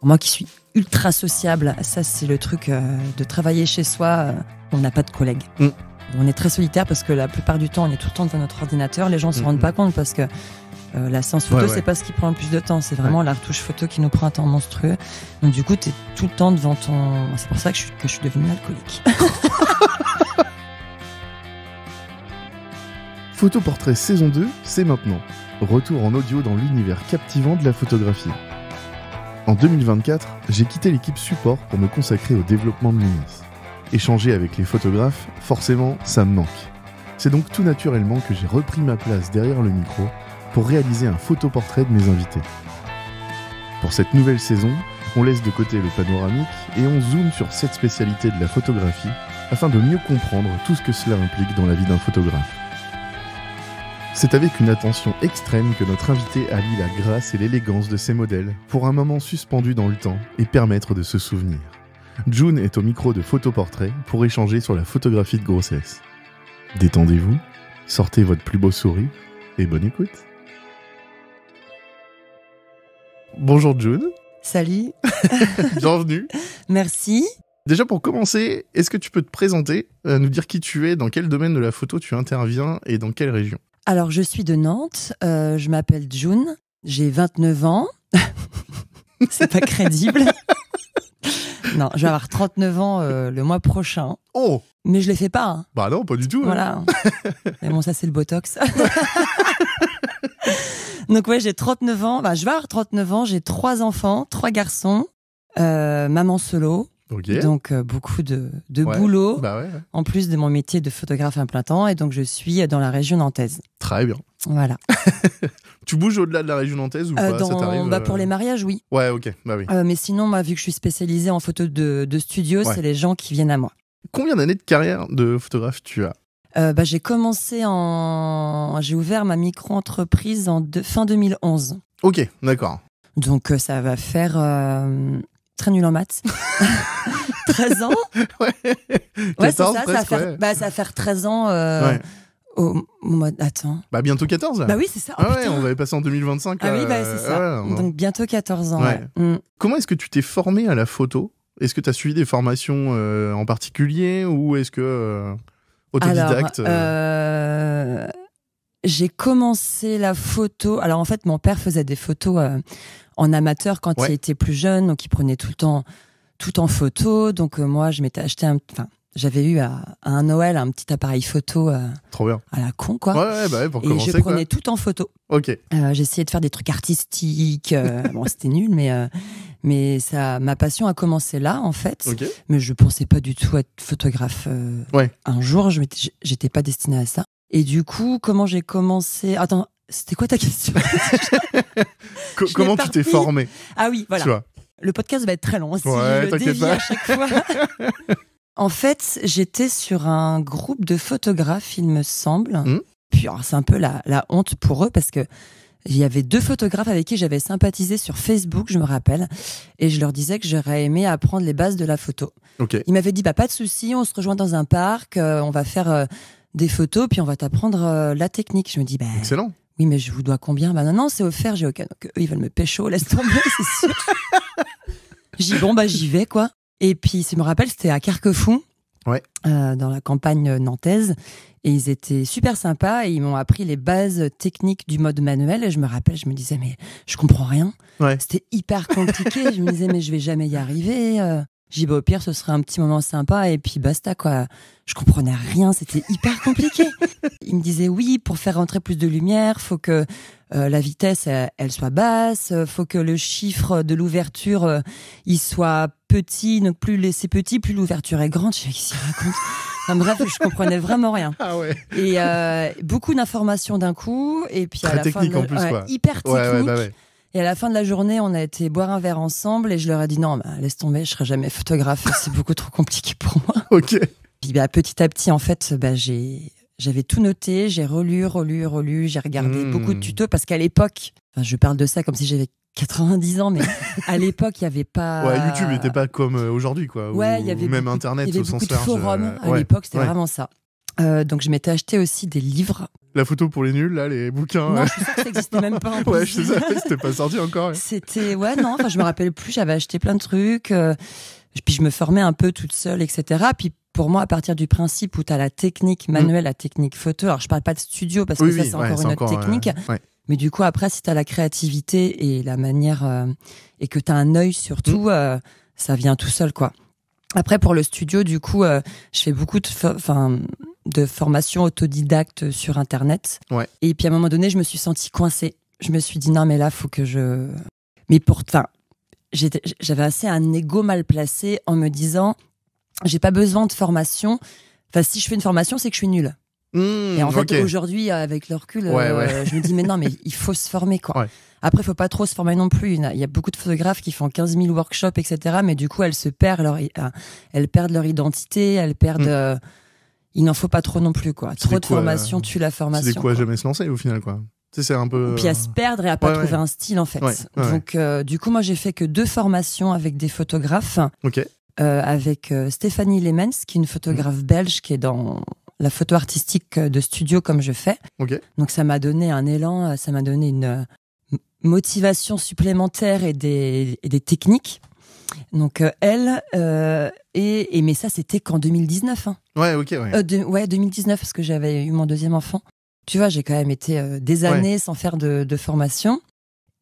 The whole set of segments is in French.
Moi qui suis ultra sociable, ça c'est le truc de travailler chez soi, on n'a pas de collègues. On est très solitaire parce que la plupart du temps on est tout le temps devant notre ordinateur, les gens ne se rendent pas compte parce que la séance photo c'est pas ce qui prend le plus de temps, c'est vraiment la retouche photo qui nous prend un temps monstrueux. Donc du coup t'es tout le temps devant ton... C'est pour ça que je suis devenue alcoolique. Photoportrait saison 2, c'est maintenant. Retour en audio dans l'univers captivant de la photographie. En 2024, j'ai quitté l'équipe support pour me consacrer au développement de Lunis. Échanger avec les photographes, forcément, ça me manque. C'est donc tout naturellement que j'ai repris ma place derrière le micro pour réaliser un photoportrait de mes invités. Pour cette nouvelle saison, on laisse de côté le panoramique et on zoome sur cette spécialité de la photographie afin de mieux comprendre tout ce que cela implique dans la vie d'un photographe. C'est avec une attention extrême que notre invité allie la grâce et l'élégance de ses modèles pour un moment suspendu dans le temps et permettre de se souvenir. June est au micro de Photoportrait pour échanger sur la photographie de grossesse. Détendez-vous, sortez votre plus beau sourire et bonne écoute. Bonjour June. Salut. Bienvenue. Merci. Déjà pour commencer, est-ce que tu peux te présenter, nous dire qui tu es, dans quel domaine de la photo tu interviens et dans quelle région ? Alors, je suis de Nantes, je m'appelle June, j'ai 29 ans. C'est pas crédible. Non, je vais avoir 39 ans le mois prochain. Oh ! Mais je les fais pas. Hein. Bah non, pas du tout. Voilà. Mais bon, ça, c'est le Botox. Donc ouais, j'ai 39 ans. Bah, je vais avoir 39 ans, j'ai 3 enfants, 3 garçons, maman solo. Okay. Donc beaucoup de boulot, en plus de mon métier de photographe à plein temps, et donc je suis dans la région nantaise. Très bien. Voilà. Tu bouges au-delà de la région nantaise ou pas ça t'arrive, pour les mariages, oui. Ouais, ok, bah oui. Mais sinon, moi, vu que je suis spécialisée en photo de studio, c'est les gens qui viennent à moi. Combien d'années de carrière de photographe tu as ? J'ai commencé j'ai ouvert ma micro-entreprise fin 2011. Ok, d'accord. Donc ça va faire... très nul en maths. 13 ans. Ouais, 14, c'est ça, presque, ça va faire 13 ans au mois... Attends. Bah bientôt 14 là. Bah oui, c'est ça. On va y passer en 2025. Ah oui, c'est ça. Donc bientôt 14 ans. Ouais. Comment est-ce que tu t'es formé à la photo ? Est-ce que tu as suivi des formations en particulier ou est-ce que autodidacte ? Alors, j'ai commencé la photo... Alors en fait, mon père faisait des photos... en amateur quand il était plus jeune, donc il prenait tout en photo. Donc moi, je m'étais acheté j'avais eu à un Noël un petit appareil photo trop bien. À la con, quoi. Ouais, pour commencer. Et je prenais tout en photo. Ok. J'essayais de faire des trucs artistiques. Bon, c'était nul, mais ma passion a commencé là, en fait. Okay. Mais je pensais pas du tout être photographe. Un jour, j'étais pas destinée à ça. Et du coup, comment j'ai commencé... Attends, c'était quoi ta question ? Comment tu t'es formé ? Ah oui, voilà. Tu vois. Le podcast va être très long si ouais, je le dévie à chaque fois. En fait, j'étais sur un groupe de photographes, il me semble. Puis alors, c'est un peu la honte pour eux parce que il y avait 2 photographes avec qui j'avais sympathisé sur Facebook, je me rappelle. Et je leur disais que j'aurais aimé apprendre les bases de la photo. Okay. Ils m'avaient dit, pas de souci, on se rejoint dans un parc, on va faire des photos, puis on va t'apprendre la technique. Je me dis, excellent. Oui, mais je vous dois combien ? Non, c'est offert, j'ai aucun. Donc, eux, ils veulent me pécho, laisse tomber, c'est sûr. J'ai dit, j'y vais, quoi. Et puis, je me rappelle, c'était à Carquefou, dans la campagne nantaise. Et ils étaient super sympas et ils m'ont appris les bases techniques du mode manuel. Et je me rappelle, je me disais, mais je comprends rien. C'était hyper compliqué. Je me disais, mais je vais jamais y arriver. J'ai dit, au pire, ce serait un petit moment sympa et puis basta, quoi. Je comprenais rien, c'était hyper compliqué. Il me disait, oui, pour faire rentrer plus de lumière, faut que la vitesse, elle soit basse, faut que le chiffre de l'ouverture, il soit petit. Donc plus c'est petit, plus l'ouverture est grande. Je sais pas qui s'y raconte. Enfin, bref, je comprenais vraiment rien. Ah ouais. Et beaucoup d'informations d'un coup. Et puis très à la technique fin en plus, quoi. Hyper technique. Ouais. Et à la fin de la journée, on a été boire un verre ensemble et je leur ai dit non, laisse tomber, je serai jamais photographe, c'est beaucoup trop compliqué pour moi. Ok. Puis petit à petit, en fait, j'avais tout noté, j'ai relu, j'ai regardé beaucoup de tutos parce qu'à l'époque, je parle de ça comme si j'avais 90 ans, mais à l'époque, il n'y avait pas... Ouais, YouTube n'était pas comme aujourd'hui, quoi. Ouais, il y avait même Internet, il y avait au sens beaucoup de large. forums. À l'époque, c'était vraiment ça. Donc je m'étais acheté aussi des livres. La photo pour les nuls, là, les bouquins. Non, je suis sûre que ça n'existait même pas. Ouais, je sais ça, c'était pas sorti encore. Ouais. C'était, non, je me rappelle plus, j'avais acheté plein de trucs, puis je me formais un peu toute seule, etc. Puis pour moi, à partir du principe où tu as la technique manuelle, la technique photo, alors je parle pas de studio parce que ça c'est encore une autre technique, mais du coup après si tu as la créativité et la manière, et que tu as un œil surtout, ça vient tout seul quoi. Après pour le studio, du coup, je fais beaucoup de formations autodidactes sur internet. Ouais. Et puis à un moment donné, je me suis sentie coincée. Je me suis dit non mais là faut que j'avais assez un ego mal placé en me disant j'ai pas besoin de formation. Enfin, si je fais une formation, c'est que je suis nulle. Et en fait, aujourd'hui, avec le recul, je me dis mais non, mais il faut se former quoi. Ouais. Après, il faut pas trop se former non plus. Il y a beaucoup de photographes qui font 15 000 workshops, etc. Mais du coup, elles perdent leur identité, elles perdent. Il n'en faut pas trop non plus quoi. Trop de formation tue la formation. C'est des coups à jamais se lancer au final quoi. C'est un peu. Puis à se perdre et à pas trouver un style en fait. Donc du coup, moi j'ai fait que 2 formations avec des photographes. Ok. Avec Stéphanie Lemens, qui est une photographe belge qui est dans la photo artistique de studio comme je fais. Okay. Donc ça m'a donné un élan, ça m'a donné une motivation supplémentaire et des techniques. Donc elle, mais ça c'était qu'en 2019. Hein. Ouais, ok, ouais. 2019 parce que j'avais eu mon 2e enfant. Tu vois, j'ai quand même été des années sans faire de formation.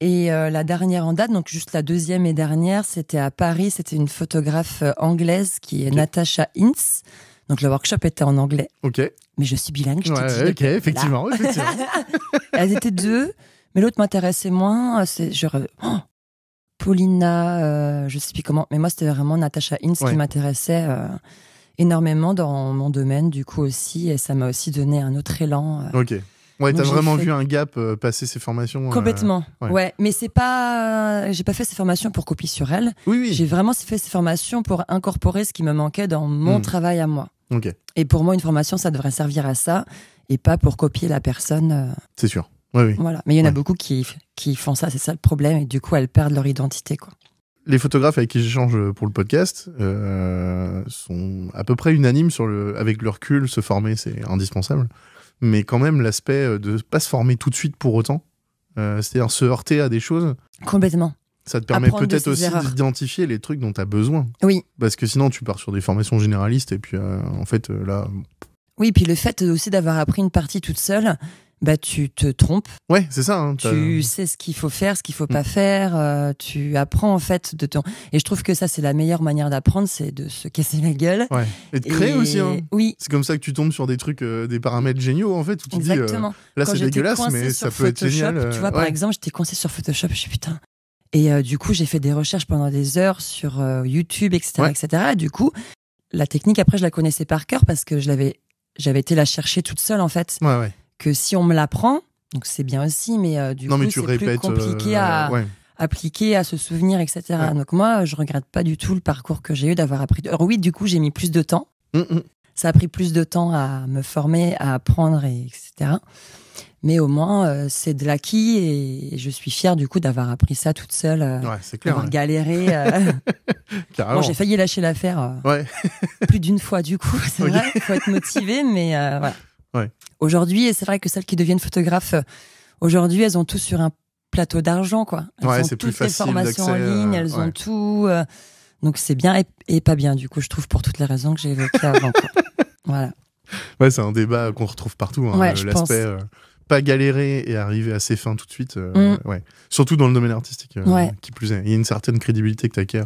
Et la dernière en date, donc juste la 2e et dernière, c'était à Paris. C'était une photographe anglaise qui est Natasha Ince. Donc le workshop était en anglais. Ok. Mais je suis bilingue, je t'ai dit. Ok, effectivement. Elles étaient 2, mais l'autre m'intéressait moins. C'est genre Paulina, je sais plus comment. Mais moi, c'était vraiment Natasha Ince qui m'intéressait énormément dans mon domaine, du coup aussi. Et ça m'a aussi donné un autre élan. Ok. Ouais, t'as vraiment vu un gap passer ces formations. Complètement. Ouais, mais c'est pas. J'ai pas fait ces formations pour copier sur elle. Oui. J'ai vraiment fait ces formations pour incorporer ce qui me manquait dans mon travail à moi. Ok. Et pour moi, une formation, ça devrait servir à ça et pas pour copier la personne. C'est sûr. Oui. Voilà. Mais il y en a beaucoup qui font ça, c'est ça le problème, et du coup, elles perdent leur identité, quoi. Les photographes avec qui j'échange pour le podcast sont à peu près unanimes avec le recul, se former, c'est indispensable. Mais quand même, l'aspect de ne pas se former tout de suite pour autant, c'est-à-dire se heurter à des choses. Complètement. Ça te permet peut-être aussi d'identifier les trucs dont tu as besoin. Oui. Parce que sinon, tu pars sur des formations généralistes et puis en fait, là... Oui, puis le fait aussi d'avoir appris une partie toute seule, bah tu te trompes. Ouais, c'est ça. Hein, tu sais ce qu'il faut faire, ce qu'il faut pas faire. Tu apprends en fait de ton. Et je trouve que ça c'est la meilleure manière d'apprendre, c'est de se casser la gueule. Ouais. Et de créer aussi. Hein. Oui. C'est comme ça que tu tombes sur des trucs, des paramètres géniaux en fait. Où tu exactement. Dis, là c'est dégueulasse, mais ça peut être génial. Tu vois, par exemple, j'étais coincée sur Photoshop. Je suis putain. Et du coup, j'ai fait des recherches pendant des heures sur YouTube, etc., etc. Et du coup, la technique après, je la connaissais par cœur parce que j'avais été la chercher toute seule en fait. Ouais. Que si on me l'apprend, donc c'est bien aussi, mais du coup c'est plus compliqué à appliquer, à se souvenir, etc. Ouais. Donc moi, je regrette pas du tout le parcours que j'ai eu d'avoir appris. Alors oui, du coup, j'ai mis plus de temps. Ça a pris plus de temps à me former, à apprendre, etc. Mais au moins, c'est de l'acquis et je suis fière du coup d'avoir appris ça toute seule, c'est clair, d'avoir galéré. Bon, j'ai failli lâcher l'affaire plus d'une fois du coup, c'est vrai, il faut être motivé, mais voilà. Ouais. Aujourd'hui, c'est vrai que celles qui deviennent photographes, aujourd'hui, elles ont tout sur un plateau d'argent, quoi. Elles ont c'est toutes plus facile les formations en ligne, elles ont tout. Donc c'est bien et pas bien, du coup, je trouve, pour toutes les raisons que j'ai évoquées avant. Quoi. Voilà. Ouais, c'est un débat qu'on retrouve partout. Hein, l'aspect pas galérer et arriver à ses fins tout de suite. Surtout dans le domaine artistique, qui plus est. Il y a une certaine crédibilité que tu acquiers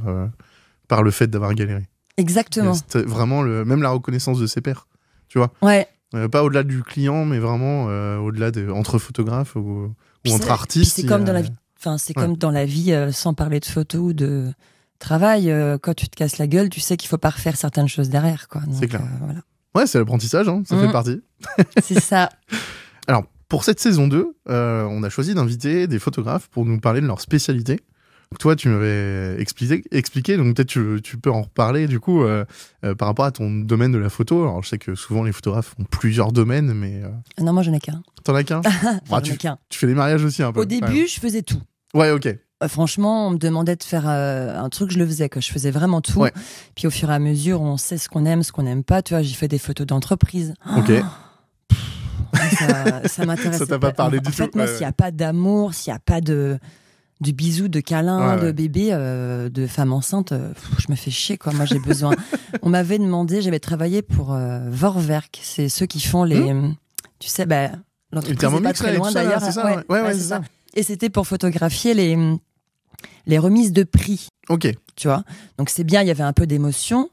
par le fait d'avoir galéré. Exactement. C'est vraiment même la reconnaissance de ses pairs, tu vois. Ouais. Pas au-delà du client, mais vraiment au-delà entre photographes ou entre artistes. C'est comme dans la vie. Enfin, c'est comme dans la vie, sans parler de photo ou de travail. Quand tu te casses la gueule, tu sais qu'il faut pas refaire certaines choses derrière, quoi. Donc, c'est clair. Voilà. Ouais, c'est l'apprentissage, hein, ça fait partie. C'est ça. Alors, pour cette saison 2, on a choisi d'inviter des photographes pour nous parler de leur spécialité. Toi, tu m'avais expliqué, donc peut-être tu peux en reparler du coup par rapport à ton domaine de la photo. Alors, je sais que souvent les photographes ont plusieurs domaines, mais... Non, moi, j'en ai qu'un. T'en as qu'un? J'en ai qu'un. Tu fais des mariages aussi un peu. Au début, je faisais tout. Ouais, ok. Franchement, on me demandait de faire un truc, je le faisais, que je faisais vraiment tout. Ouais. Puis au fur et à mesure, on sait ce qu'on aime, ce qu'on n'aime pas. Tu vois, j'ai fait des photos d'entreprise. Ok. Ça m'intéresse. Ça t'a pas parlé du tout. En fait, moi, s'il n'y a pas d'amour, s'il n'y a pas de bisous, de câlins, de bébés, de femmes enceintes, je me fais chier, quoi. Moi, j'ai besoin. On m'avait demandé, j'avais travaillé pour Vorwerk. C'est ceux qui font les. Tu sais, l'entreprise n'est pas très loin d'ailleurs. C'est ça, ouais, c'est ça. Et c'était pour photographier les remises de prix. Ok. Tu vois. Donc c'est bien, il y avait un peu d'émotion.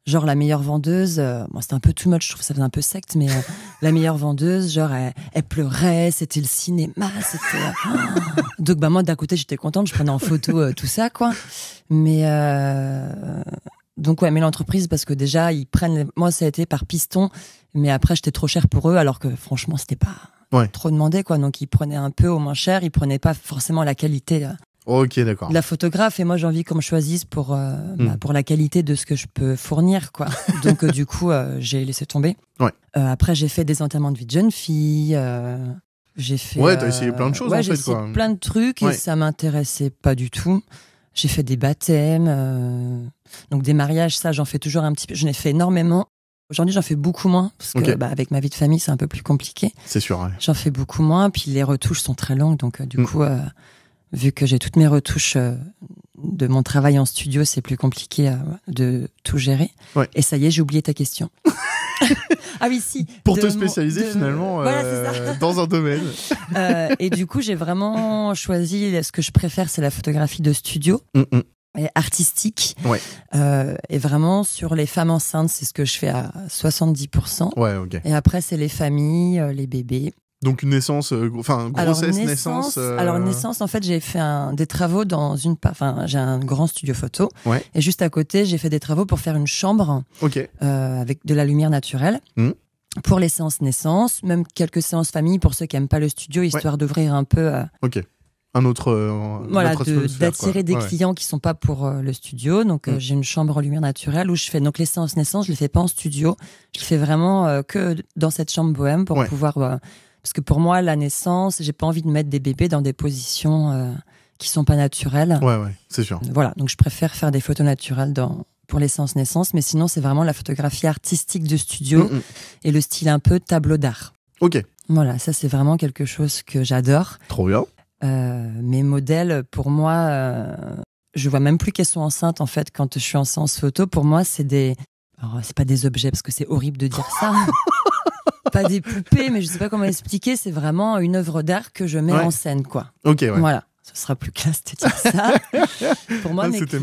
Genre la meilleure vendeuse, c'était un peu too much, je trouve que ça faisait un peu secte, mais la meilleure vendeuse, genre elle pleurait, c'était le cinéma, c'était... Donc moi d'un côté j'étais contente, je prenais en photo tout ça, quoi. Mais donc mais l'entreprise, parce que déjà ils prennent, moi ça a été par piston, mais après j'étais trop chère pour eux, alors que franchement c'était pas trop demandé, quoi. Donc ils prenaient un peu au moins cher, ils prenaient pas forcément la qualité. Ok, d'accord. De la photographe, et moi j'ai envie qu'on me choisisse pour la qualité de ce que je peux fournir, quoi. Donc du coup j'ai laissé tomber. Après j'ai fait des enterrements de vie de jeunes filles, j'ai fait t'as essayé plein de choses en fait, j'ai essayé plein de trucs et ça m'intéressait pas du tout. J'ai fait des baptêmes, donc des mariages, ça j'en fais toujours un petit peu, j'en ai fait énormément. Aujourd'hui j'en fais beaucoup moins parce que avec ma vie de famille c'est un peu plus compliqué. C'est sûr. J'en fais beaucoup moins, puis les retouches sont très longues, donc du coup vu que j'ai toutes mes retouches de mon travail en studio, c'est plus compliqué de tout gérer. Et ça y est, j'ai oublié ta question. Ah oui, si. Pour te spécialiser finalement dans un domaine. Et du coup, j'ai vraiment choisi, ce que je préfère, c'est la photographie de studio. Et artistique. Et vraiment sur les femmes enceintes, c'est ce que je fais à 70%. Et après, c'est les familles, les bébés. Donc une naissance, grossesse, naissance. Alors naissance, en fait, j'ai fait des travaux dans j'ai un grand studio photo. Et juste à côté, j'ai fait des travaux pour faire une chambre avec de la lumière naturelle. Pour les séances naissance, même quelques séances famille pour ceux qui aiment pas le studio, histoire d'ouvrir un peu. Un autre. D'attirer des clients qui sont pas pour le studio. Donc j'ai une chambre en lumière naturelle où je fais donc les séances naissance, je les fais pas en studio, je les fais vraiment que dans cette chambre bohème pour pouvoir. Parce que pour moi, la naissance, j'ai pas envie de mettre des bébés dans des positions qui sont pas naturelles. C'est sûr. Voilà, donc je préfère faire des photos naturelles pour les séances naissance, mais sinon c'est vraiment la photographie artistique de studio et le style un peu tableau d'art. Voilà, ça c'est vraiment quelque chose que j'adore. Trop bien. Mes modèles, pour moi, je vois même plus qu'elles sont enceintes en fait quand je suis en séance photo. Pour moi, c'est c'est pas des objets parce que c'est horrible de dire ça. Pas des poupées, mais je sais pas comment expliquer. C'est vraiment une œuvre d'art que je mets en scène, quoi. Voilà. Ce sera plus classe de dire ça. Pour moi, mes clients,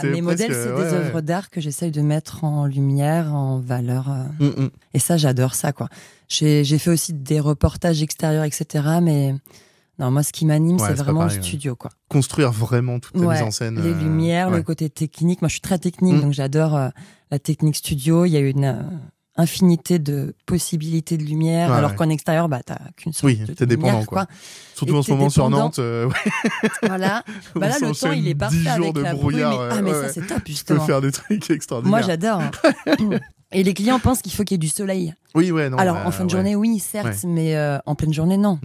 mes modèles, c'est des œuvres d'art que j'essaye de mettre en lumière, en valeur. Et ça, j'adore ça, quoi. J'ai fait aussi des reportages extérieurs, etc. Mais non, moi, ce qui m'anime, c'est vraiment le studio, quoi. Construire vraiment toute ta mise en scène. Les lumières, le côté technique. Moi, je suis très technique, donc j'adore la technique studio. Il y a une infinité de possibilités de lumière, alors qu'en extérieur, t'as qu'une sorte de t'es dépendant, lumière, quoi. Surtout en ce moment sur Nantes. Voilà. Là, le temps, il est parfait avec la brume. Mais ça, c'est top, justement. Tu peux faire des trucs extraordinaires. Moi, j'adore. Et les clients pensent qu'il faut qu'il y ait du soleil. Non. Alors, en fin de journée, oui, certes, mais en pleine journée, non.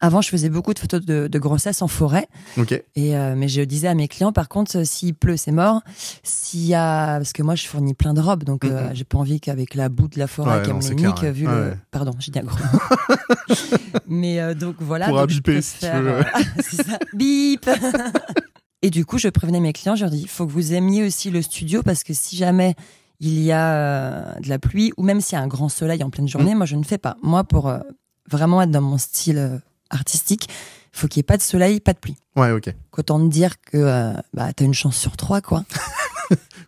Avant, je faisais beaucoup de photos de grossesse en forêt. Mais je disais à mes clients, par contre, s'il pleut, c'est mort. Parce que moi, je fournis plein de robes, donc j'ai pas envie qu'avec la boue de la forêt qu'elle me nique, vu le. Pardon, j'ai dit un gros mot. Mais donc voilà. Pour biper, si tu veux. C'est ça. Bip. Et du coup, je prévenais mes clients, je leur dis, il faut que vous aimiez aussi le studio, parce que si jamais il y a de la pluie, ou même s'il y a un grand soleil en pleine journée, moi, je ne fais pas. Moi, pour vraiment être dans mon style artistique, il faut qu'il n'y ait pas de soleil, pas de pluie. Qu'autant te dire que t'as une chance sur 3, quoi.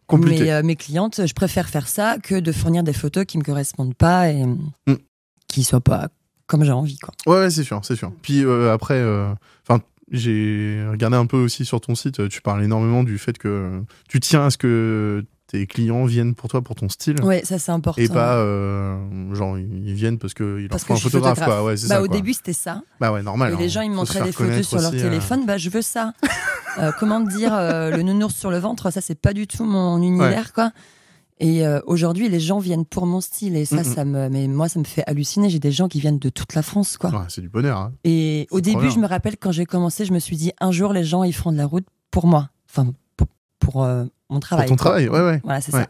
Compliqué. Mais mes clientes, je préfère faire ça que de fournir des photos qui me correspondent pas et qui soient pas comme j'ai envie, quoi. C'est sûr. Puis après, j'ai regardé un peu aussi sur ton site, tu parles énormément du fait que tu tiens à ce que tes clients viennent pour toi, pour ton style. Ça c'est important. Et pas, genre, ils viennent parce qu'ils leur font un photographe, quoi. C'est ça, au début, c'était ça. Normal. Et les gens, ils me montraient des photos sur leur téléphone. Je veux ça. Comment dire, le nounours sur le ventre, ça, c'est pas du tout mon univers, quoi. Et aujourd'hui, les gens viennent pour mon style. Et ça, mais moi, ça me fait halluciner. J'ai des gens qui viennent de toute la France, quoi. Ouais, c'est du bonheur. Hein. Et au début, je me rappelle, quand j'ai commencé, je me suis dit, un jour, les gens, ils feront de la route pour moi. Enfin, pour mon travail. Pour ton travail, ouais. Voilà, c'est ça.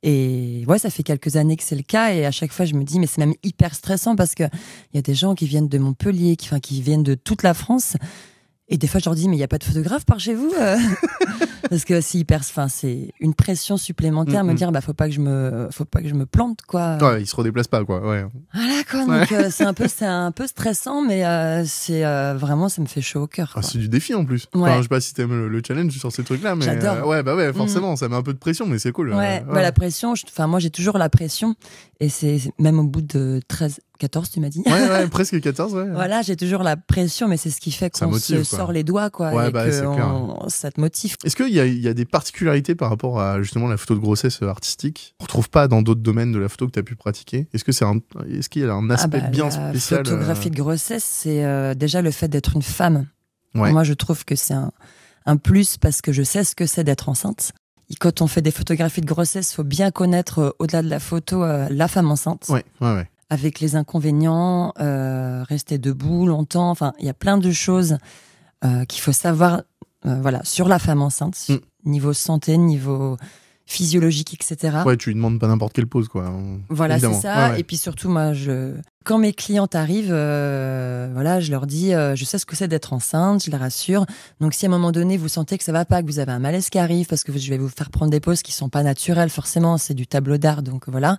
Et ouais, ça fait quelques années que c'est le cas. Et à chaque fois, je me dis, mais c'est même hyper stressant parce que il y a des gens qui viennent de Montpellier, qui viennent de toute la France. Et des fois, je leur dis, mais il n'y a pas de photographe par chez vous Parce que c'est une pression supplémentaire, me dire, faut pas que je me plante, quoi. Ouais, ils se redéplacent pas, quoi. Ouais. Voilà, quoi. Donc, c'est un peu stressant, mais c'est vraiment, ça me fait chaud au cœur. Ah, c'est du défi en plus. Ouais. Enfin, je sais pas si t'aimes le challenge sur ces trucs-là, mais. J'adore. Ouais, forcément, ça met un peu de pression, mais c'est cool. Ouais. La pression, moi, j'ai toujours la pression. Et c'est même au bout de 14, tu m'as dit. Ouais, presque 14, ouais. Voilà, j'ai toujours la pression, mais c'est ce qui fait qu'on se sort les doigts, quoi. Ouais, et que c'est clair. Ça te motive. Est-ce qu'il y a des particularités par rapport à justement la photo de grossesse artistique qu'on retrouve pas dans d'autres domaines de la photo que tu as pu pratiquer? Est-ce qu'il y a un aspect bien spécial? La photographie de grossesse, c'est déjà le fait d'être une femme. Ouais. Moi, je trouve que c'est un plus parce que je sais ce que c'est d'être enceinte. Et quand on fait des photographies de grossesse, il faut bien connaître, au-delà de la photo, la femme enceinte. Ouais. Avec les inconvénients, rester debout longtemps. Enfin, il y a plein de choses qu'il faut savoir sur la femme enceinte, niveau santé, niveau physiologique, etc. Ouais, tu lui demandes pas n'importe quelle pose, quoi. Voilà, évidemment. c'est ça. Ouais. Et puis surtout, moi, quand mes clientes arrivent, je leur dis, je sais ce que c'est d'être enceinte, je les rassure. Donc, si à un moment donné, vous sentez que ça va pas, que vous avez un malaise qui arrive, parce que je vais vous faire prendre des poses qui sont pas naturelles, forcément, c'est du tableau d'art, donc voilà.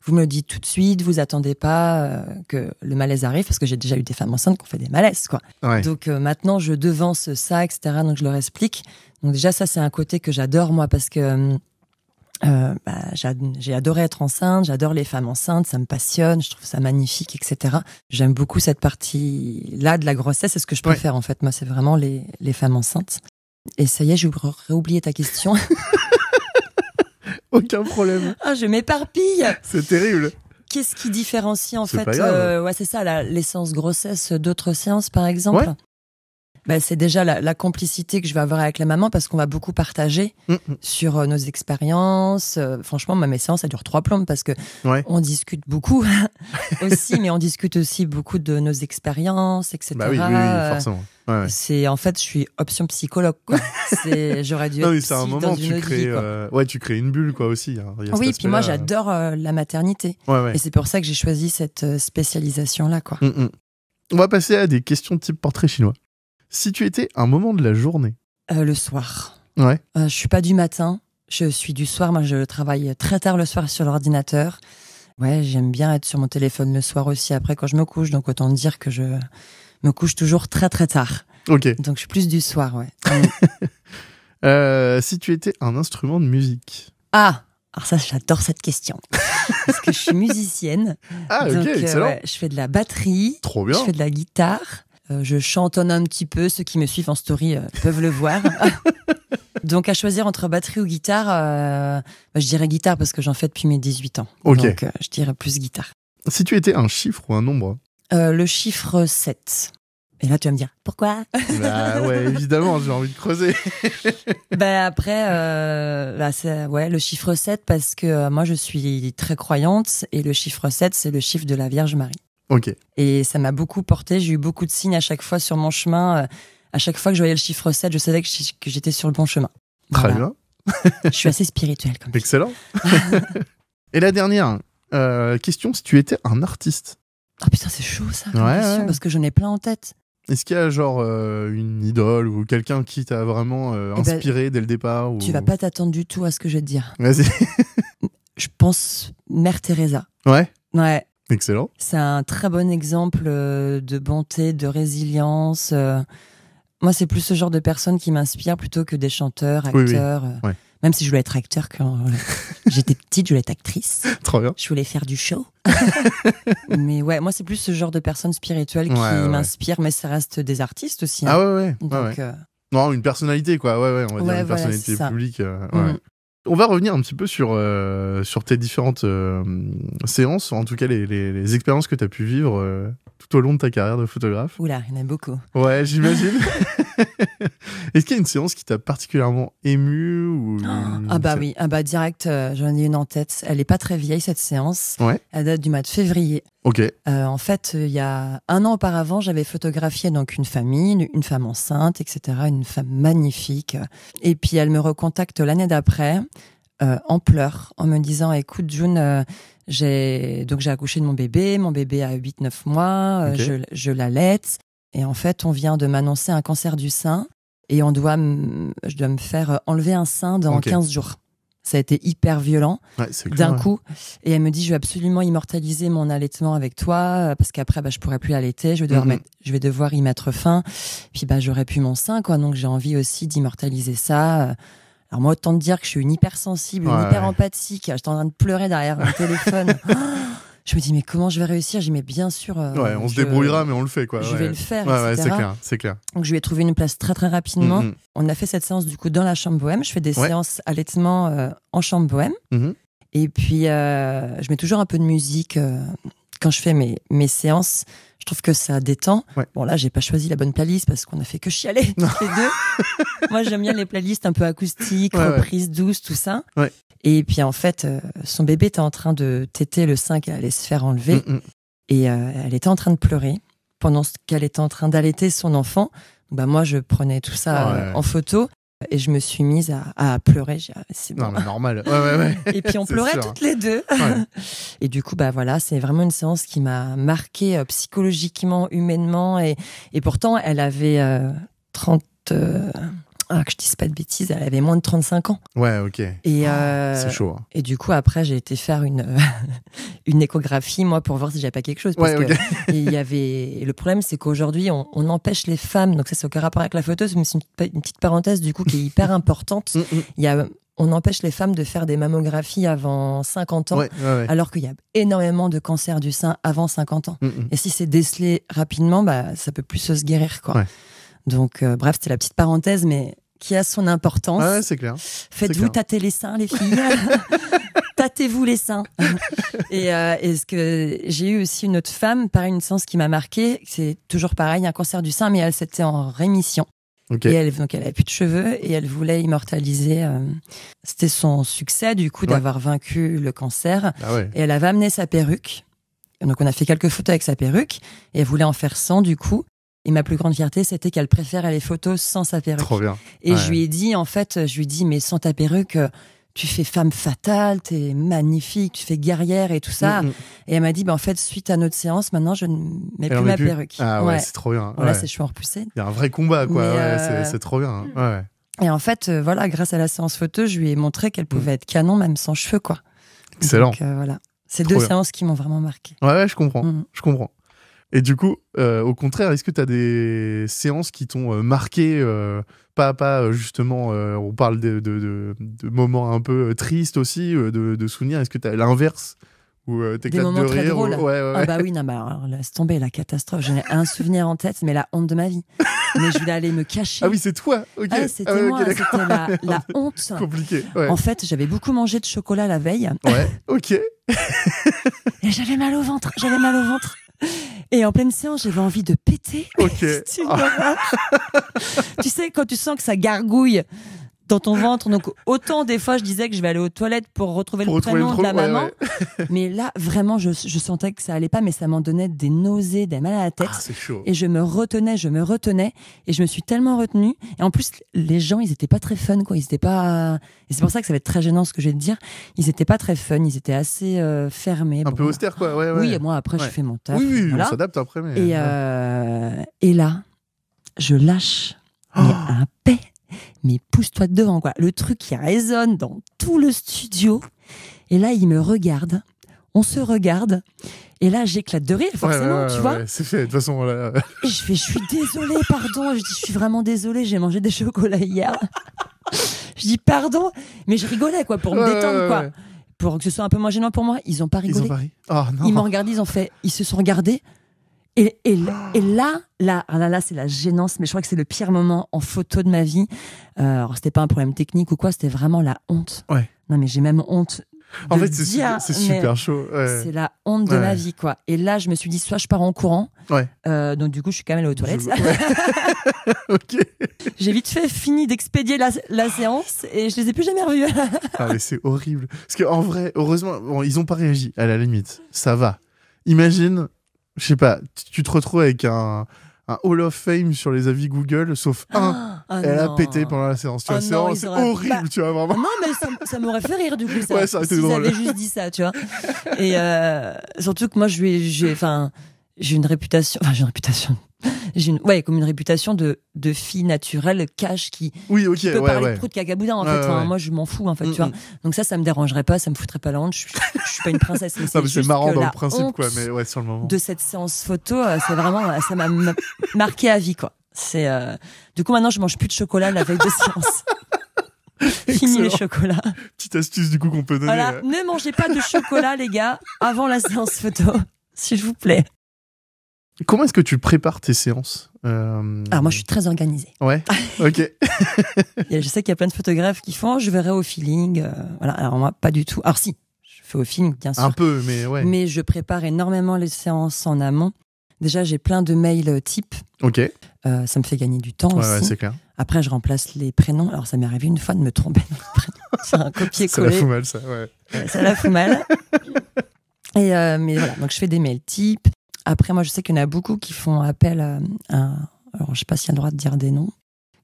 Vous me le dites tout de suite, vous attendez pas que le malaise arrive, parce que j'ai déjà eu des femmes enceintes qui ont fait des malaises, quoi. Ouais. Donc maintenant, je devance ça, etc. Donc je leur explique. Donc déjà, ça, c'est un côté que j'adore, moi, parce que j'ai adoré être enceinte, j'adore les femmes enceintes, ça me passionne, je trouve ça magnifique, etc. J'aime beaucoup cette partie-là de la grossesse, c'est ce que je préfère, en fait. Moi, c'est vraiment les femmes enceintes. Et ça y est, j'ai oublié ta question. Aucun problème. Ah, je m'éparpille. C'est terrible. Qu'est-ce qui différencie en c'est fait pas grave. c'est ça, les séances grossesse d'autres séances, par exemple. C'est déjà la complicité que je vais avoir avec la maman, parce qu'on va beaucoup partager sur nos expériences. Franchement, mes séances, ça dure 3 plombes, parce que on discute beaucoup aussi, mais on discute aussi beaucoup de nos expériences, etc. Bah oui, forcément. Ouais. C'est en fait, je suis option psychologue, quoi. J'aurais dû être c'est un moment où tu crées une bulle, quoi, aussi. Hein. Oui, puis moi, j'adore la maternité. Ouais. Et c'est pour ça que j'ai choisi cette spécialisation-là, quoi. On va passer à des questions type portrait chinois. Si tu étais un moment de la journée. Le soir. Ouais. Je suis pas du matin, je suis du soir. Moi, je travaille très tard le soir sur l'ordinateur. Ouais, j'aime bien être sur mon téléphone le soir aussi, après, quand je me couche. Donc, autant dire que je me couche toujours très très tard. Ok. Donc, je suis plus du soir, ouais. Si tu étais un instrument de musique. Ah, alors ça, j'adore cette question. Parce que je suis musicienne. Ah, ok, donc, excellent. Je fais de la batterie. Trop bien. Je fais de la guitare. Je chantonne un petit peu. Ceux qui me suivent en story peuvent le voir. Donc, à choisir entre batterie ou guitare, je dirais guitare, parce que j'en fais depuis mes 18 ans. Ok. Donc, je dirais plus guitare. Si tu étais un chiffre ou un nombre. Le chiffre 7. Et là, tu vas me dire, pourquoi? Bah ouais, évidemment, j'ai envie de creuser. Après, c'est le chiffre 7, parce que moi, je suis très croyante, et le chiffre 7, c'est le chiffre de la Vierge Marie. Ok. Et ça m'a beaucoup porté. J'ai eu beaucoup de signes à chaque fois sur mon chemin. À chaque fois que je voyais le chiffre 7, je savais que j'étais sur le bon chemin. Très bien. Je suis assez spirituelle, comme ça. Excellent. Et la dernière question, si tu étais un artiste. Oh putain, c'est chaud ça, comme question, parce que j'en ai plein en tête. Est-ce qu'il y a genre une idole ou quelqu'un qui t'a vraiment inspiré dès le départ Tu vas pas t'attendre du tout à ce que je vais te dire. Vas-y. Je pense Mère Teresa. Ouais. Excellent. C'est un très bon exemple de bonté, de résilience. Moi, c'est plus ce genre de personne qui m'inspire plutôt que des chanteurs, acteurs. Oui. Même si je voulais être acteur quand j'étais petite, je voulais être actrice. Trop bien. Je voulais faire du show. Mais ouais, moi, c'est plus ce genre de personne spirituelle qui m'inspire, mais ça reste des artistes aussi. Hein. Ah ouais. Donc, non, une personnalité, quoi. Ouais, on va dire une personnalité publique. On va revenir un petit peu sur tes différentes séances, en tout cas les expériences que tu as pu vivre tout au long de ta carrière de photographe. Oula, il y en a beaucoup. Ouais, j'imagine. Est-ce qu'il y a une séance qui t'a particulièrement ému ou... Oui, direct, j'en ai une en tête. Elle est pas très vieille cette séance. Ouais. Elle date du mois de février. Ok. En fait, il y a 1 an auparavant, j'avais photographié donc une famille, une femme enceinte, etc., une femme magnifique. Et puis elle me recontacte l'année d'après, en pleurs, en me disant "Écoute, June, j'ai accouché de mon bébé a 8-9 mois, Okay. je l'allaite, et en fait, on vient de m'annoncer un cancer du sein, et je dois me faire enlever un sein dans 15 jours. Ça a été hyper violent, d'un coup. Et elle me dit, je vais absolument immortaliser mon allaitement avec toi, parce qu'après, je pourrai plus allaiter, je vais devoir y mettre fin. Puis, j'aurai plus mon sein, quoi. Donc, j'ai envie aussi d'immortaliser ça. Alors moi, autant te dire que je suis une hypersensible, une hyper empathique. J'étais en train de pleurer derrière mon téléphone. Je me dis, mais comment je vais réussir? J'ai dit, mais bien sûr. On se débrouillera, mais on le fait, quoi. Je vais le faire, etc. C'est clair. Donc, je lui ai trouvé une place très, très rapidement. On a fait cette séance, du coup, dans la chambre bohème. Je fais des séances allaitement en chambre bohème. Et puis, je mets toujours un peu de musique quand je fais mes séances. Je trouve que ça détend. Bon, là, j'ai pas choisi la bonne playlist parce qu'on a fait que chialer toutes les deux. Moi, j'aime bien les playlists un peu acoustiques, reprises douces, tout ça. Et puis, en fait, son bébé était en train de téter le sein qu'elle allait se faire enlever. Et elle était en train de pleurer pendant qu'elle était en train d'allaiter son enfant. Moi, je prenais tout ça en photo. Et je me suis mise à pleurer. J'ai dit, c'est bon. Non, mais normal. Ouais. Et puis on pleurait toutes les deux. Et du coup, c'est vraiment une séance qui m'a marquée psychologiquement, humainement. Et pourtant, elle avait 30... que je dise pas de bêtises, elle avait moins de 35 ans. Ouais, ok. Et c'est chaud. Hein. Et du coup, après, j'ai été faire une échographie, moi, pour voir si j'avais pas quelque chose. Parce que le problème, c'est qu'aujourd'hui, on empêche les femmes, donc ça, c'est aucun rapport avec la photo, mais c'est une petite parenthèse, du coup, qui est hyper importante. On empêche les femmes de faire des mammographies avant 50 ans, alors qu'il y a énormément de cancers du sein avant 50 ans. Et si c'est décelé rapidement, ça peut plus se guérir, quoi. Donc, bref, c'était la petite parenthèse, mais qui a son importance. Ouais, c'est clair. Faites-vous tâter les seins, les filles. Tâtez-vous les seins. Et ce que j'ai eu aussi une autre femme, pareil, une séance qui m'a marquée. C'est toujours pareil, un cancer du sein, mais elle s'était en rémission. Et elle avait plus de cheveux et elle voulait immortaliser. C'était son succès, du coup, d'avoir vaincu le cancer. Et elle avait amené sa perruque. Donc, on a fait quelques photos avec sa perruque et elle voulait en faire 100, du coup. Et ma plus grande fierté, c'était qu'elle préférait les photos sans sa perruque. Trop bien. Et je lui ai dit, mais sans ta perruque, tu fais femme fatale, t'es magnifique, tu fais guerrière et tout ça. Et elle m'a dit, en fait, suite à notre séance, maintenant, je ne mets plus ma perruque. Ah c'est trop bien. Voilà, c'est cheveux repoussés. Il y a un vrai combat, quoi. C'est trop bien. Et en fait, grâce à la séance photo, je lui ai montré qu'elle pouvait être canon, même sans cheveux, quoi. Excellent. Donc, c'est deux séances qui m'ont vraiment marqué. Ouais, je comprends. Je comprends. Et du coup, au contraire, est-ce que tu as des séances qui t'ont marqué pas justement, on parle de moments un peu tristes aussi, de souvenirs. Est-ce que tu as l'inverse où t'éclates de rire? Très drôles. Ouais. Alors, laisse tomber, la catastrophe. J'en ai un souvenir en tête, mais la honte de ma vie. Mais je voulais aller me cacher. Ah oui, c'est toi. Ok. C'était moi. C'était la honte. Compliqué. En fait, j'avais beaucoup mangé de chocolat la veille. Ouais. Ok. Et j'avais mal au ventre. Et en pleine séance, j'avais envie de péter. Ok. Tu sais, quand tu sens que ça gargouille dans ton ventre. Donc, autant des fois, je disais que je vais aller aux toilettes pour retrouver le prénom de la maman. Mais là, vraiment, je sentais que ça allait pas, mais ça m'en donnait des nausées, des mal à la tête. Ah, c'est chaud. Et je me retenais. Et je me suis tellement retenue. Et en plus, les gens, ils étaient pas très fun, quoi. Ils étaient pas... Et c'est pour ça que ça va être très gênant ce que je vais te dire. Ils étaient pas très fun. Ils étaient assez fermés. Un peu austère, quoi. Ouais. Oui, et moi, après, je fais mon taf. Oui, voilà. on s'adapte après. Mais... Et là, je lâche un paix. Mais pousse-toi devant, quoi. Le truc qui résonne dans tout le studio. Et là, il me regarde. On se regarde. Et là, j'éclate de rire, forcément, tu vois. C'est fait, de toute façon. Voilà. Et je suis désolée, pardon. Je suis vraiment désolée, j'ai mangé des chocolats hier. Je dis pardon. Mais je rigolais, quoi, pour me détendre, quoi. Pour que ce soit un peu moins gênant pour moi. Ils ont pas rigolé. Ils m'ont regardé, ils se sont regardés. Et là, c'est la gênance, mais je crois que c'est le pire moment en photo de ma vie. Alors, c'était pas un problème technique ou quoi, c'était vraiment la honte. Ouais. Non, mais j'ai même honte En fait, c'est super chaud. Ouais. C'est la honte de ma vie, quoi. Et là, je me suis dit, soit je pars en courant. Ouais. Donc, du coup, je suis quand même allée aux toilettes. Ok. J'ai vite fait fini d'expédier la séance et je les ai plus jamais revus. Ah, mais c'est horrible. Parce qu'en vrai, heureusement, ils ont pas réagi, à la limite. Ça va. Imagine, je sais pas, tu te retrouves avec un Hall of Fame sur les avis Google, sauf elle a pété pendant la séance. Tu vois, c'est horrible, tu vois, vraiment. Non, mais ça m'aurait fait rire, du coup, ça. Ouais, ça aurait été drôle. Ils avaient juste dit ça, tu vois. Et surtout que moi, j'ai une réputation. Comme une réputation de fille naturelle, cash, qui peut parler de prout cacaboudin, en fait. Moi, je m'en fous, en fait, tu vois. Donc ça me dérangerait pas, ça me foutrait pas la honte. Je suis pas une princesse. Mais c'est marrant dans le principe, quoi. Mais ouais, sur le moment. De cette séance photo, c'est vraiment, ça m'a marqué à vie, quoi. Du coup, maintenant, je mange plus de chocolat la veille de séance. Fini les chocolats. Petite astuce, du coup, qu'on peut donner. Voilà, ne mangez pas de chocolat, les gars, avant la séance photo, s'il vous plaît. Comment est-ce que tu prépares tes séances Alors moi, je suis très organisée. Ouais, ok. Je sais qu'il y a plein de photographes qui font, je verrai au feeling. Voilà. Alors moi, pas du tout. Alors si, je fais au feeling, bien sûr. Un peu, mais ouais. Mais je prépare énormément les séances en amont. Déjà, j'ai plein de mails types. Ok. Ça me fait gagner du temps aussi. Ouais, c'est clair. Après, je remplace les prénoms. Alors, ça m'est arrivé une fois de me tromper dans le prénom. C'est un copier-coller. Ça la fout mal, ça, ouais. Ça la fout mal. Et mais voilà, donc je fais des mails types. Après, moi, je sais qu'il y en a beaucoup qui font appel à alors, je sais pas s'il y a le droit de dire des noms,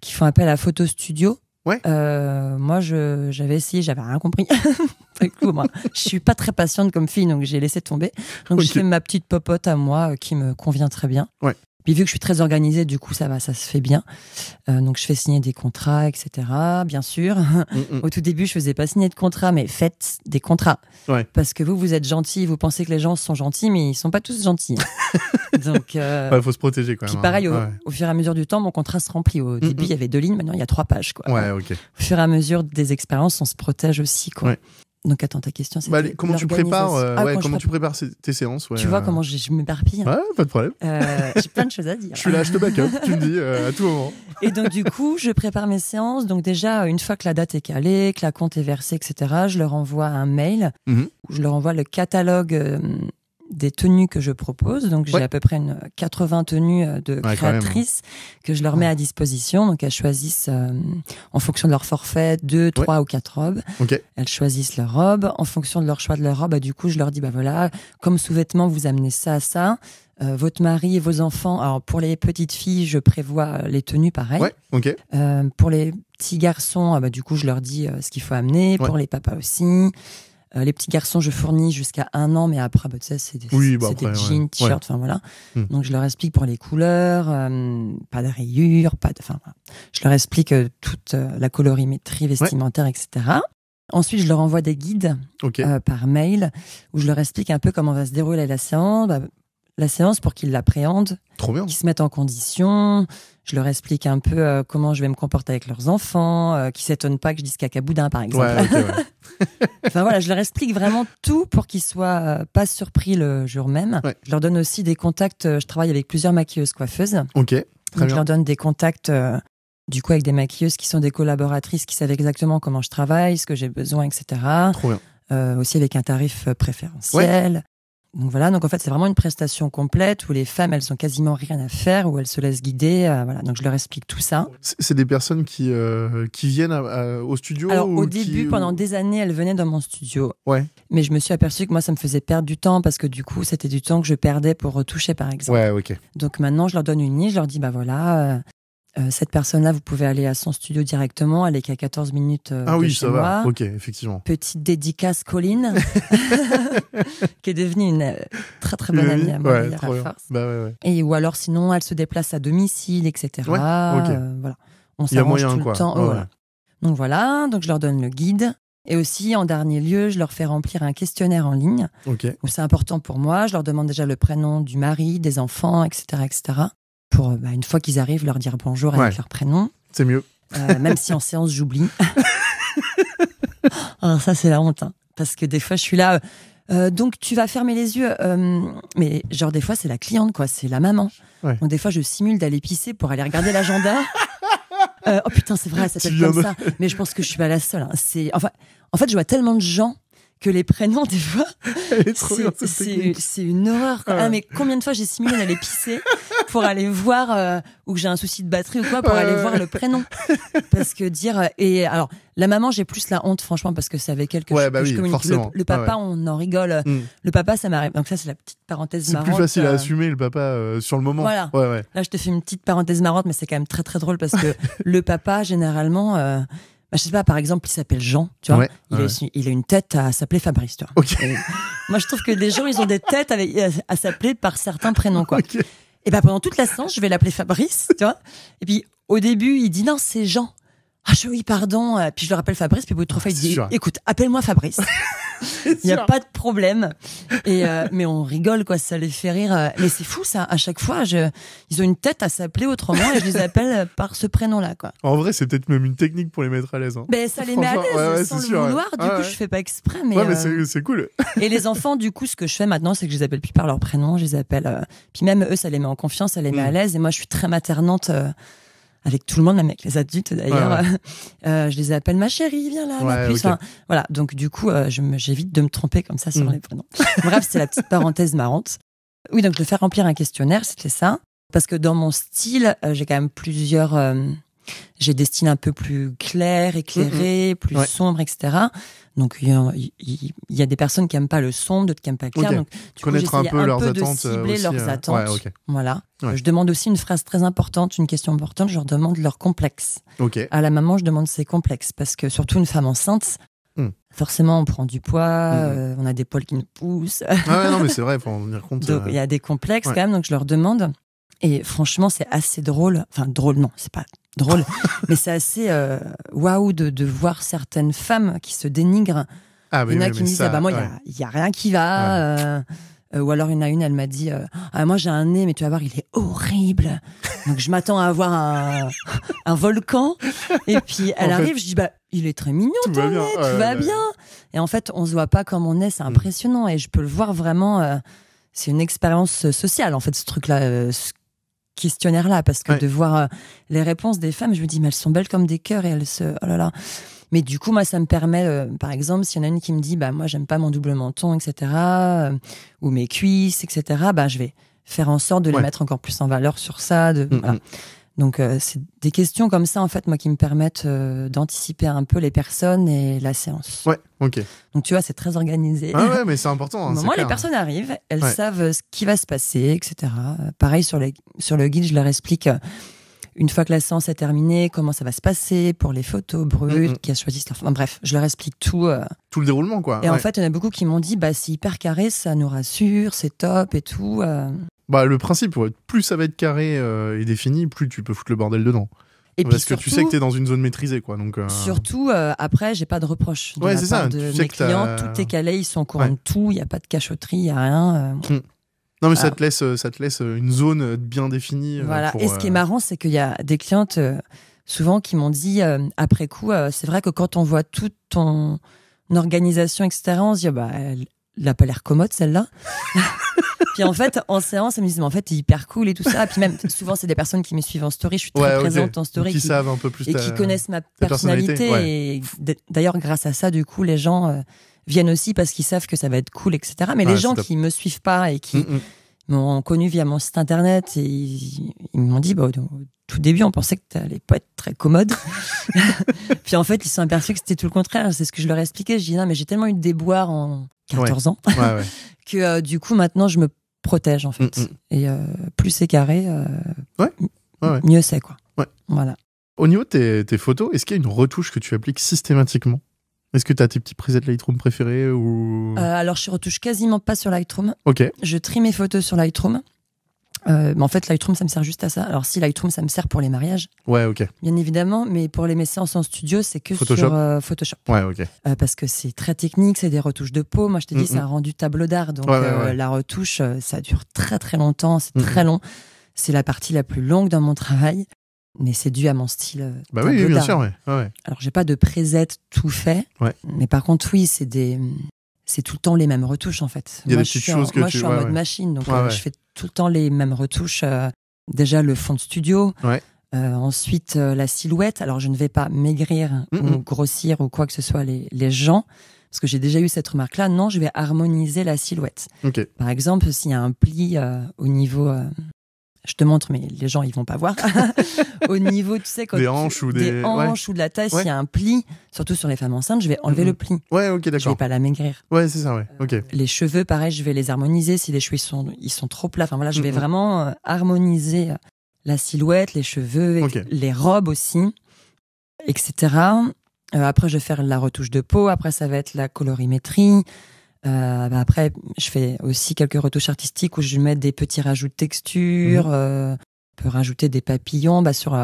qui font appel à Photo Studio. Ouais. Moi, j'avais essayé, j'avais rien compris. Du coup, moi, je suis pas très patiente comme fille, donc j'ai laissé tomber. Donc, je fais ma petite popote à moi qui me convient très bien. Ouais. Puis vu que je suis très organisée, du coup, ça va, ça se fait bien. Donc, je fais signer des contrats, etc. Bien sûr. Au tout début, je faisais pas signer de contrat, mais faites des contrats. Ouais. Parce que vous êtes gentils, vous pensez que les gens sont gentils, mais ils sont pas tous gentils. Donc, faut se protéger quand même. Puis pareil, au fur et à mesure du temps, mon contrat se remplit. Au début, il y avait 2 lignes, maintenant il y a 3 pages, quoi. Ouais, ok. Au fur et à mesure des expériences, on se protège aussi, quoi. Ouais. Donc attends, ta question, c'est comment tu prépares tu prépares tes séances, Tu vois comment je m'éparpille. Ouais, pas de problème. J'ai plein de choses à dire. Je suis là, je te back up, tu me dis à tout moment. Et donc du coup, je prépare mes séances. Donc déjà, une fois que la date est calée, que la compte est versée, etc., je leur envoie un mail où je leur envoie le catalogue des tenues que je propose. Donc j'ai à peu près 80 tenues de créatrices que je leur mets à disposition. Donc elles choisissent en fonction de leur forfait 2, 3 ou 4 robes. Okay. Elles choisissent leur robe. En fonction de leur choix de leur robe, du coup je leur dis voilà, comme sous-vêtement vous amenez ça, ça. Votre mari et vos enfants. Alors pour les petites filles, je prévois les tenues pareil. Ouais, okay. Pour les petits garçons, du coup je leur dis ce qu'il faut amener. Pour les papas aussi. Les petits garçons, je fournis jusqu'à 1 an, mais après, tu sais, c'est des jeans, t-shirts, enfin voilà. Donc, je leur explique pour les couleurs, pas de rayures, je leur explique toute la colorimétrie vestimentaire, etc. Ensuite, je leur envoie des guides par mail où je leur explique un peu comment va se dérouler la séance pour qu'ils l'appréhendent, qu'ils se mettent en condition. Je leur explique un peu comment je vais me comporter avec leurs enfants, qu'ils s'étonnent pas que je dise cacaboudin, par exemple. Enfin voilà, je leur explique vraiment tout pour qu'ils soient pas surpris le jour même. Ouais. Je leur donne aussi des contacts. Je travaille avec plusieurs maquilleuses coiffeuses. Ok. Très bien. Je leur donne des contacts. Du coup, avec des maquilleuses qui sont des collaboratrices qui savent exactement comment je travaille, ce que j'ai besoin, etc. Trop bien. Aussi avec un tarif préférentiel. Ouais. Donc voilà, donc en fait c'est vraiment une prestation complète où les femmes elles ont quasiment rien à faire, où elles se laissent guider. Voilà, donc je leur explique tout ça. C'est des personnes qui viennent au studio. Alors au début, pendant des années, elles venaient dans mon studio. Ouais. Mais je me suis aperçue que moi ça me faisait perdre du temps parce que du coup c'était du temps que je perdais pour retoucher par exemple. Ouais, ok. Donc maintenant je leur donne une ligne, je leur dis voilà. Cette personne-là, vous pouvez aller à son studio directement. Elle est qu'à 14 minutes de chez moi. Va. Ok, effectivement. Petite dédicace Colline, qui est devenue une très très bonne amie à moi d'ailleurs à force. Et ou alors sinon, elle se déplace à domicile, etc. Ouais, voilà. On s'arrange tout le temps. Voilà. Donc voilà, donc je leur donne le guide. Et aussi, en dernier lieu, je leur fais remplir un questionnaire en ligne. Où c'est important pour moi. Je leur demande déjà le prénom du mari, des enfants, etc., etc. Pour, une fois qu'ils arrivent, leur dire bonjour avec leur prénom. C'est mieux. Même si en séance, j'oublie. Alors ça, c'est la honte. Hein, parce que des fois, je suis là... donc, tu vas fermer les yeux. Mais genre, des fois, c'est la cliente, quoi. C'est la maman. Ouais. Donc, des fois, je simule d'aller pisser pour aller regarder l'agenda. Oh putain, c'est vrai, ça peut être comme ça. Mais je pense que je suis pas la seule. Hein. En fait, je vois tellement de gens que les prénoms, des fois, Elle est trop bien, cette technique. c'est une horreur. Ah ouais. Ah, mais combien de fois j'ai simulé d'aller pisser pour aller voir, ou que j'ai un souci de batterie ou quoi, pour aller voir le prénom. Parce que dire... Et alors, la maman, j'ai plus la honte, franchement, parce que c'est avec elle que je communique. Forcément. Le papa, on en rigole. Le papa, ça m'arrive. Donc ça, c'est la petite parenthèse marrante. C'est plus facile à assumer, le papa, sur le moment. Voilà. Ouais. Là, je te fais une petite parenthèse marrante, mais c'est quand même très, très drôle parce que le papa, généralement... je sais pas, par exemple, il s'appelle Jean, tu vois. Il a une tête à s'appeler Fabrice, tu vois. Okay. Moi, je trouve que des gens, ils ont des têtes à s'appeler par certains prénoms, quoi. Okay. Et pendant toute la séance, je vais l'appeler Fabrice, tu vois. Et puis, au début, il dit non, c'est Jean. Ah, oui, pardon. Puis je le rappelle Fabrice, puis au bout de 3 fois, il dit écoute, appelle-moi Fabrice. Il n'y a pas de problème. Mais on rigole, quoi, ça les fait rire. Mais c'est fou, ça. À chaque fois, ils ont une tête à s'appeler autrement et je les appelle par ce prénom-là, quoi. En vrai, c'est peut-être même une technique pour les mettre à l'aise. Hein. Ben, ça les met à l'aise sans le vouloir. Du coup, je fais pas exprès. Mais c'est cool. Et les enfants, du coup, ce que je fais maintenant, c'est que je les appelle plus par leur prénom. Je les appelle. Puis même eux, ça les met en confiance, ça les met à l'aise. Et moi, je suis très maternante. Avec tout le monde, même avec les adultes d'ailleurs. Je les appelle ma chérie, viens là, ma puce. Okay. Enfin, voilà. Donc du coup, j'évite de me tromper comme ça sur les prénoms. Bref, c'était la petite parenthèse marrante. Oui, donc je le fais remplir un questionnaire, c'était ça. Parce que dans mon style, j'ai quand même plusieurs... j'ai des styles un peu plus clairs, éclairés, plus sombres, etc. Donc il y a des personnes qui aiment pas le sombre, d'autres qui aiment pas le clair. Okay. Donc du connaître coup, un peu leurs attentes, de cibler aussi, leurs attentes. Ouais, okay. Voilà. Ouais. Je demande aussi une phrase très importante, une question importante. Je leur demande leur complexe. Okay. À la maman, je demande ses complexes parce que surtout une femme enceinte, forcément, on prend du poids, on a des poils qui nous poussent. Non, mais c'est vrai, faut en tenir compte. Donc il y a des complexes quand même. Donc je leur demande. Et franchement, c'est assez drôle. Enfin, drôle, non, c'est pas drôle. Mais c'est assez waouh de voir certaines femmes qui se dénigrent. Ah, il y en a qui me disent, moi, il y a rien qui va. Ou alors, il y en a une, elle m'a dit, moi, j'ai un nez, mais tu vas voir, il est horrible. Donc, je m'attends à avoir un volcan. Et puis, elle arrive, je dis, il est très mignon, ton nez, tout va bien. Et en fait, on se voit pas comme on est, c'est impressionnant. Et je peux le voir vraiment, c'est une expérience sociale, en fait, ce truc-là, questionnaire-là, parce que de voir les réponses des femmes, je me dis, mais elles sont belles comme des cœurs et elles se... Oh là là. Mais du coup, moi, ça me permet, par exemple, s'il y en a une qui me dit, moi, j'aime pas mon double menton, etc., ou mes cuisses, etc., je vais faire en sorte de les mettre encore plus en valeur sur ça. Voilà. Donc, c'est des questions comme ça, en fait, moi, qui me permettent d'anticiper un peu les personnes et la séance. Ouais, ok. Donc, tu vois, c'est très organisé. Ah ouais, mais c'est important. Au moment, les personnes arrivent, elles savent ce qui va se passer, etc. Pareil, sur le guide, je leur explique... Une fois que la séance est terminée, comment ça va se passer pour les photos brutes, qui choisissent leur... Enfin, bref, je leur explique tout. Tout le déroulement, quoi. Et en fait, il y en a beaucoup qui m'ont dit, c'est hyper carré, ça nous rassure, c'est top et tout. Le principe, plus ça va être carré et défini, plus tu peux foutre le bordel dedans. Et parce que surtout, tu sais que t'es dans une zone maîtrisée, quoi. Donc, surtout, après, j'ai pas de reproches de la part de mes clients. Tout est calé, ils sont au courant de tout, il n'y a pas de cachotterie, il n'y a rien. Non, mais ça te laisse une zone bien définie. Voilà. Et ce qui est marrant, c'est qu'il y a des clientes souvent qui m'ont dit après coup, c'est vrai que quand on voit toute ton organisation, etc., on se dit elle n'a pas l'air commode celle-là. Puis en fait, en séance, elles me disent mais en fait, t'es hyper cool et tout ça. Puis même souvent, c'est des personnes qui me suivent en story. Je suis très présente en story, qui savent un peu plus et qui connaissent ma personnalité. Et d'ailleurs, grâce à ça, du coup, les gens viennent aussi parce qu'ils savent que ça va être cool, etc. Mais les gens qui me suivent pas et qui m'ont connu via mon site internet, et ils m'ont dit, au tout début, on pensait que t'allais pas être très commode. Puis en fait, ils se sont aperçus que c'était tout le contraire. C'est ce que je leur ai expliqué. Je dis, non, mais j'ai tellement eu de déboires en 14 ans que du coup, maintenant, je me protège, en fait. Et plus c'est carré, mieux c'est, quoi. Ouais. Voilà. Au niveau de tes photos, est-ce qu'il y a une retouche que tu appliques systématiquement ? Est-ce que tu as tes petits presets Lightroom préférés ou... Alors, je retouche quasiment pas sur Lightroom. Ok. Je trie mes photos sur Lightroom. Mais en fait, Lightroom, ça me sert juste à ça. Alors, si Lightroom, ça me sert pour les mariages. Ouais, ok. Bien évidemment, mais pour mes séances en studio, c'est que Photoshop. sur Photoshop. Ouais, ok. Parce que c'est très technique, c'est des retouches de peau. Moi, je t'ai dit, c'est un rendu tableau d'art. Donc, la retouche, ça dure très, très longtemps. C'est très long. C'est la partie la plus longue dans mon travail. Mais c'est dû à mon style. Oui, bien sûr, ouais. Alors, j'ai pas de preset tout fait. Ouais. Mais par contre, oui, c'est tout le temps les mêmes retouches, en fait. Il y a des petites choses que moi, je suis en mode machine. Donc, je fais tout le temps les mêmes retouches. Déjà, le fond de studio. Ouais. Ensuite, la silhouette. Alors, je ne vais pas maigrir ou grossir ou quoi que ce soit les gens. parce que j'ai déjà eu cette remarque-là, non, je vais harmoniser la silhouette. Okay. Par exemple, s'il y a un pli au niveau... je te montre, mais les gens, ils vont pas voir. Au niveau, tu sais, quand des hanches ou des hanches ou de la taille, s'il y a un pli, surtout sur les femmes enceintes, je vais enlever le pli. Ouais, ok, d'accord. Je vais pas la maigrir. Ouais, c'est ça, ouais. Ok. Les cheveux, pareil, je vais les harmoniser. Si les cheveux ils sont trop plats, enfin voilà, je vais vraiment harmoniser la silhouette, les cheveux, les robes aussi, etc. Après, je vais faire la retouche de peau. Après, ça va être la colorimétrie. Après, je fais aussi quelques retouches artistiques où je vais mettre des petits rajouts de texture. Je peux rajouter des papillons. Sur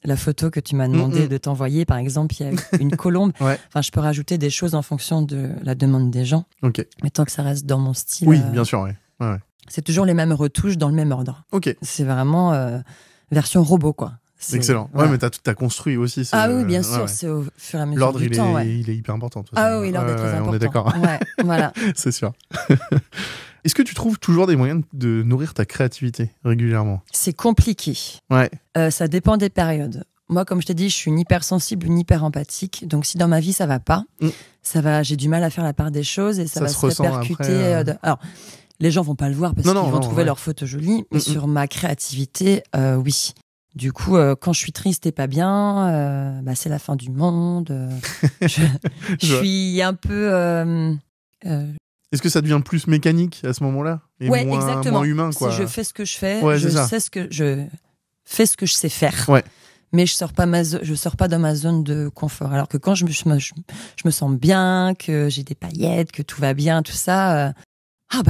la photo que tu m'as demandé de t'envoyer, par exemple, il y a une colombe. Enfin, je peux rajouter des choses en fonction de la demande des gens. Mais tant que ça reste dans mon style. Oui, bien sûr, ouais. C'est toujours les mêmes retouches dans le même ordre. C'est vraiment version robot, quoi. Excellent. Ouais, mais t'as construit aussi. Oui, bien sûr, c'est au fur et à mesure du temps. Il est hyper important. Oui, l'ordre est très important. On est d'accord. Voilà. C'est sûr. Est-ce que tu trouves toujours des moyens de nourrir ta créativité régulièrement ? C'est compliqué. Ouais. Ça dépend des périodes. Moi, comme je t'ai dit, je suis une hypersensible, une hyper-empathique. Donc, si dans ma vie, ça va pas, j'ai du mal à faire la part des choses et ça va se répercuter. Après, Alors, les gens vont pas le voir parce qu'ils vont trouver leur photo jolie. Mais sur ma créativité, oui. Du coup, quand je suis triste et pas bien, c'est la fin du monde. Je suis un peu... Est-ce que ça devient plus mécanique à ce moment-là et moins humain, quoi. Si je fais ce que je fais, je fais ce que je sais faire. Mais je sors pas de ma zone de confort. Alors que quand je me sens bien, que j'ai des paillettes, que tout va bien, tout ça... on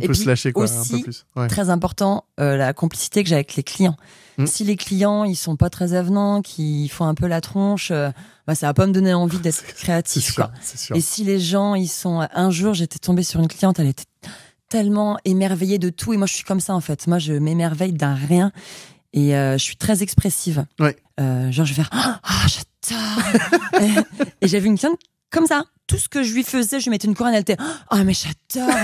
peut se lâcher, quoi, aussi, un peu plus. Très important, la complicité que j'ai avec les clients. Si les clients, ils sont pas très avenants, qu'ils font un peu la tronche, ça va pas me donner envie d'être créatif, quoi. C'est sûr. Et si les gens, ils sont... Un jour, j'étais tombée sur une cliente, elle était tellement émerveillée de tout. Et moi, je suis comme ça, en fait. Moi, je m'émerveille d'un rien. Et je suis très expressive. Genre, je vais faire « j'adore !» Et j'avais une cliente comme ça. Tout ce que je lui faisais, je lui mettais une couronne, elle était « mais j'adore !»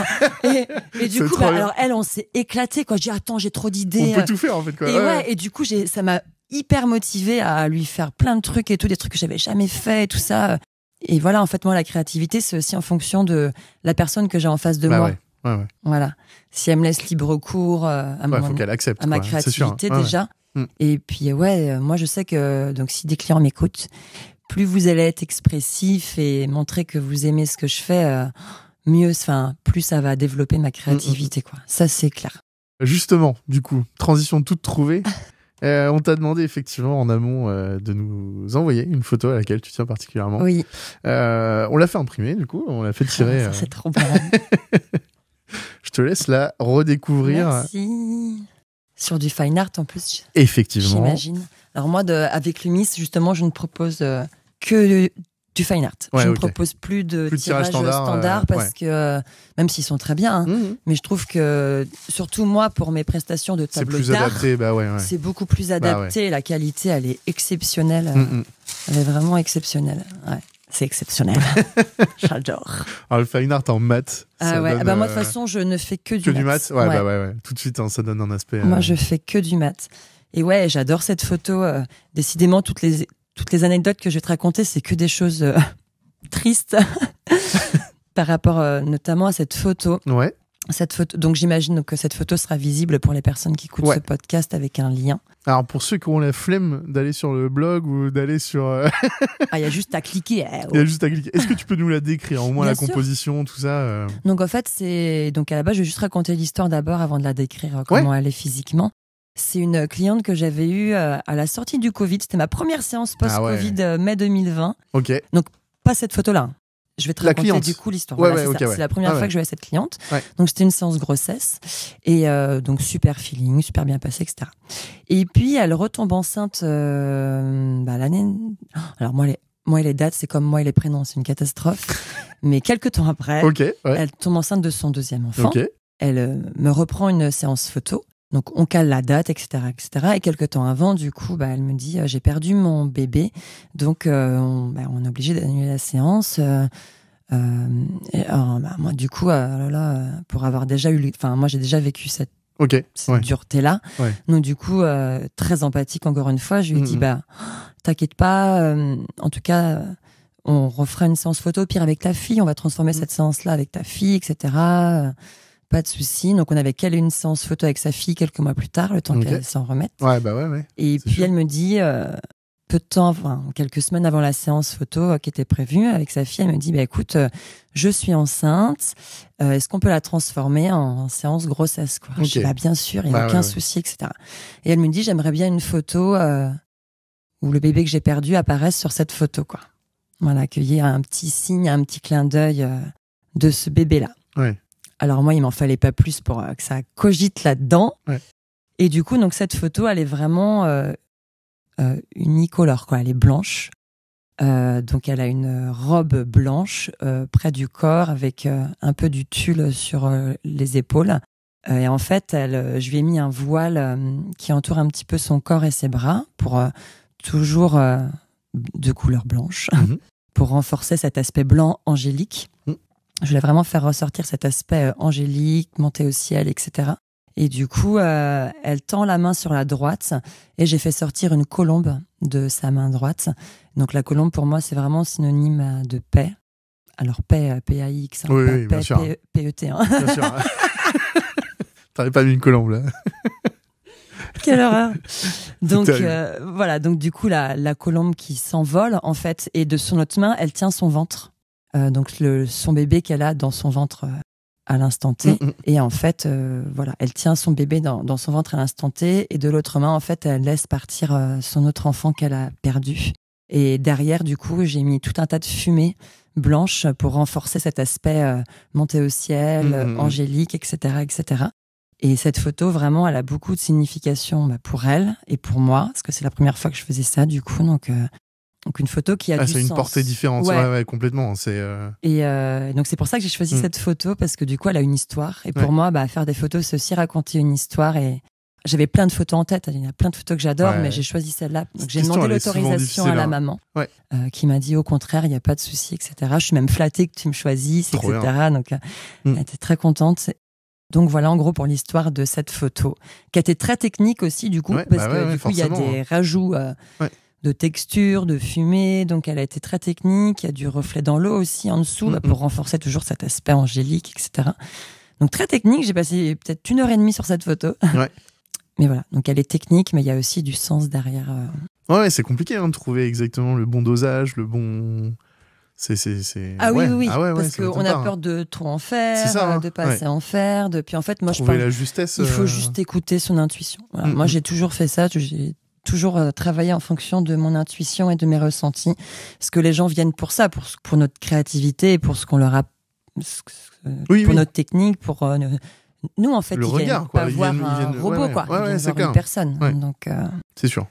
Et du coup, alors elle, on s'est éclaté, quoi. Je dis « attends, j'ai trop d'idées. » On peut tout faire, en fait, quoi. Et du coup, ça m'a hyper motivée à lui faire plein de trucs et tout, des trucs que j'avais jamais fait et tout ça. Et voilà, en fait, moi, la créativité, c'est aussi en fonction de la personne que j'ai en face de moi. Ouais. Voilà. Si elle me laisse libre cours faut qu'elle accepte, à ma créativité, déjà. Et puis, moi, je sais que donc si des clients m'écoutent, plus vous allez être expressif et montrer que vous aimez ce que je fais, plus ça va développer ma créativité, quoi. Ça, c'est clair. Justement, du coup, transition toute trouvée. On t'a demandé effectivement en amont de nous envoyer une photo à laquelle tu tiens particulièrement. Oui. On l'a fait imprimer, du coup, on l'a fait tirer. Ça, c'est trop bien. Je te laisse la redécouvrir. Merci. Sur du fine art en plus. Effectivement. J'imagine. Alors moi, avec l'UMIS, justement, je ne propose que du fine art. Je ne propose plus de tirage standard parce que, même s'ils sont très bien, mais je trouve que, surtout moi, pour mes prestations de tableau d'art, c'est beaucoup plus adapté. La qualité, elle est exceptionnelle. Elle est vraiment exceptionnelle. Ouais. C'est exceptionnel. J'adore. Alors, le fine art en mat. Moi, de toute façon, je ne fais que du mat. Ouais. Tout de suite, ça donne un aspect. Moi, je fais que du mat. Et j'adore cette photo. Décidément, toutes les anecdotes que je vais te raconter, c'est que des choses tristes par rapport notamment à cette photo. Ouais. Cette photo. Donc, j'imagine que cette photo sera visible pour les personnes qui écoutent ce podcast avec un lien. Alors, pour ceux qui ont la flemme d'aller sur le blog ou d'aller sur... il y a juste à cliquer. Est-ce que tu peux nous la décrire, au moins Bien la composition, tout ça Donc, en fait, à la base, je vais juste raconter l'histoire d'abord avant de la décrire, comment elle est physiquement. C'est une cliente que j'avais eue à la sortie du Covid. C'était ma première séance post-Covid, mai 2020. Ok. Donc, pas cette photo-là. Je vais te raconter du coup l'histoire. C'est la première fois que je vais à cette cliente. Donc c'était une séance grossesse et donc super feeling, super bien passé, etc. Et puis elle retombe enceinte l'année. Alors moi les dates, c'est comme moi et les prénoms, c'est une catastrophe. Mais quelques temps après, elle tombe enceinte de son deuxième enfant. Elle me reprend une séance photo. Donc on cale la date, etc., etc. Et quelques temps avant, du coup, elle me dit j'ai perdu mon bébé, donc on est obligé d'annuler la séance. Moi, du coup, pour avoir déjà moi j'ai déjà vécu cette dureté-là. Donc du coup, très empathique encore une fois, je lui ai dit t'inquiète pas, en tout cas, on refera une séance photo, pire avec ta fille, on va transformer cette séance-là avec ta fille, etc. Pas de souci. Donc, on avait calé une séance photo avec sa fille quelques mois plus tard, le temps qu'elle s'en remette. Ouais. Et puis, sûr. Elle me dit, peu de temps, quelques semaines avant la séance photo qui était prévue avec sa fille, elle me dit, écoute, je suis enceinte, est-ce qu'on peut la transformer en séance grossesse, quoi. Je dis, bien sûr, il n'y a aucun souci, etc. Et elle me dit, j'aimerais bien une photo où le bébé que j'ai perdu apparaisse sur cette photo, quoi. Voilà, qu'il y ait un petit signe, un petit clin d'œil de ce bébé-là. Ouais. Alors moi, il m'en fallait pas plus pour que ça cogite là-dedans. Ouais. Et du coup, donc cette photo, elle est vraiment unicolore, quoi. Elle est blanche. Donc elle a une robe blanche près du corps avec un peu du tulle sur les épaules. Et en fait, je lui ai mis un voile qui entoure un petit peu son corps et ses bras pour toujours de couleur blanche, pour renforcer cet aspect blanc angélique. Je voulais vraiment faire ressortir cet aspect angélique, monter au ciel, etc. Et du coup, elle tend la main sur la droite et j'ai fait sortir une colombe de sa main droite. Donc la colombe, pour moi, c'est vraiment synonyme de paix. Alors paix, P-A-I-X, oui, paix, P-E-T. Hein. Bien sûr. T'avais pas mis une colombe, là. Quelle horreur. Donc voilà, donc du coup, la colombe qui s'envole, en fait, et de son autre main, elle tient son ventre. Donc son bébé qu'elle a dans son ventre à l'instant T. Et en fait, voilà, elle tient son bébé dans son ventre à l'instant T. Et de l'autre main, en fait, elle laisse partir son autre enfant qu'elle a perdu. Et derrière, du coup, j'ai mis tout un tas de fumée blanche pour renforcer cet aspect montée au ciel, angélique, etc., etc. Et cette photo, vraiment, elle a beaucoup de signification pour elle et pour moi, parce que c'est la première fois que je faisais ça, du coup. Donc une photo qui a du sens. C'est une portée différente, ouais, complètement. Et donc c'est pour ça que j'ai choisi cette photo, parce que du coup, elle a une histoire. Et pour moi, faire des photos, c'est aussi raconter une histoire. Et j'avais plein de photos en tête. Il y a plein de photos que j'adore, mais j'ai choisi celle-là. Donc j'ai demandé l'autorisation à la maman, qui m'a dit au contraire, il n'y a pas de souci, etc. Je suis même flattée que tu me choisisses, etc. Bien. Donc elle était très contente. Donc voilà, en gros, pour l'histoire de cette photo, qui a été très technique aussi, du coup, parce que du coup, il y a des rajouts de texture, de fumée, donc elle a été très technique. Il y a du reflet dans l'eau aussi en dessous, pour renforcer toujours cet aspect angélique, etc. Donc très technique, j'ai passé peut-être 1h30 sur cette photo. Ouais. Mais voilà, donc elle est technique, mais il y a aussi du sens derrière. Ouais, c'est compliqué de trouver exactement le bon dosage, le bon... Ah oui, parce qu'on a peur de trop en faire, de pas assez en faire. Puis en fait, moi, trouver la justesse. Il faut juste écouter son intuition. Voilà. Moi, j'ai toujours fait ça. J'ai toujours travaillé en fonction de mon intuition et de mes ressentis. Parce que les gens viennent pour ça, pour notre créativité, pour ce qu'on leur a, pour notre technique, pour nous en fait, le ils regard, viennent pas voir un robot, quoi. Ils viennent voir une personne. Ouais. Donc, c'est sûr.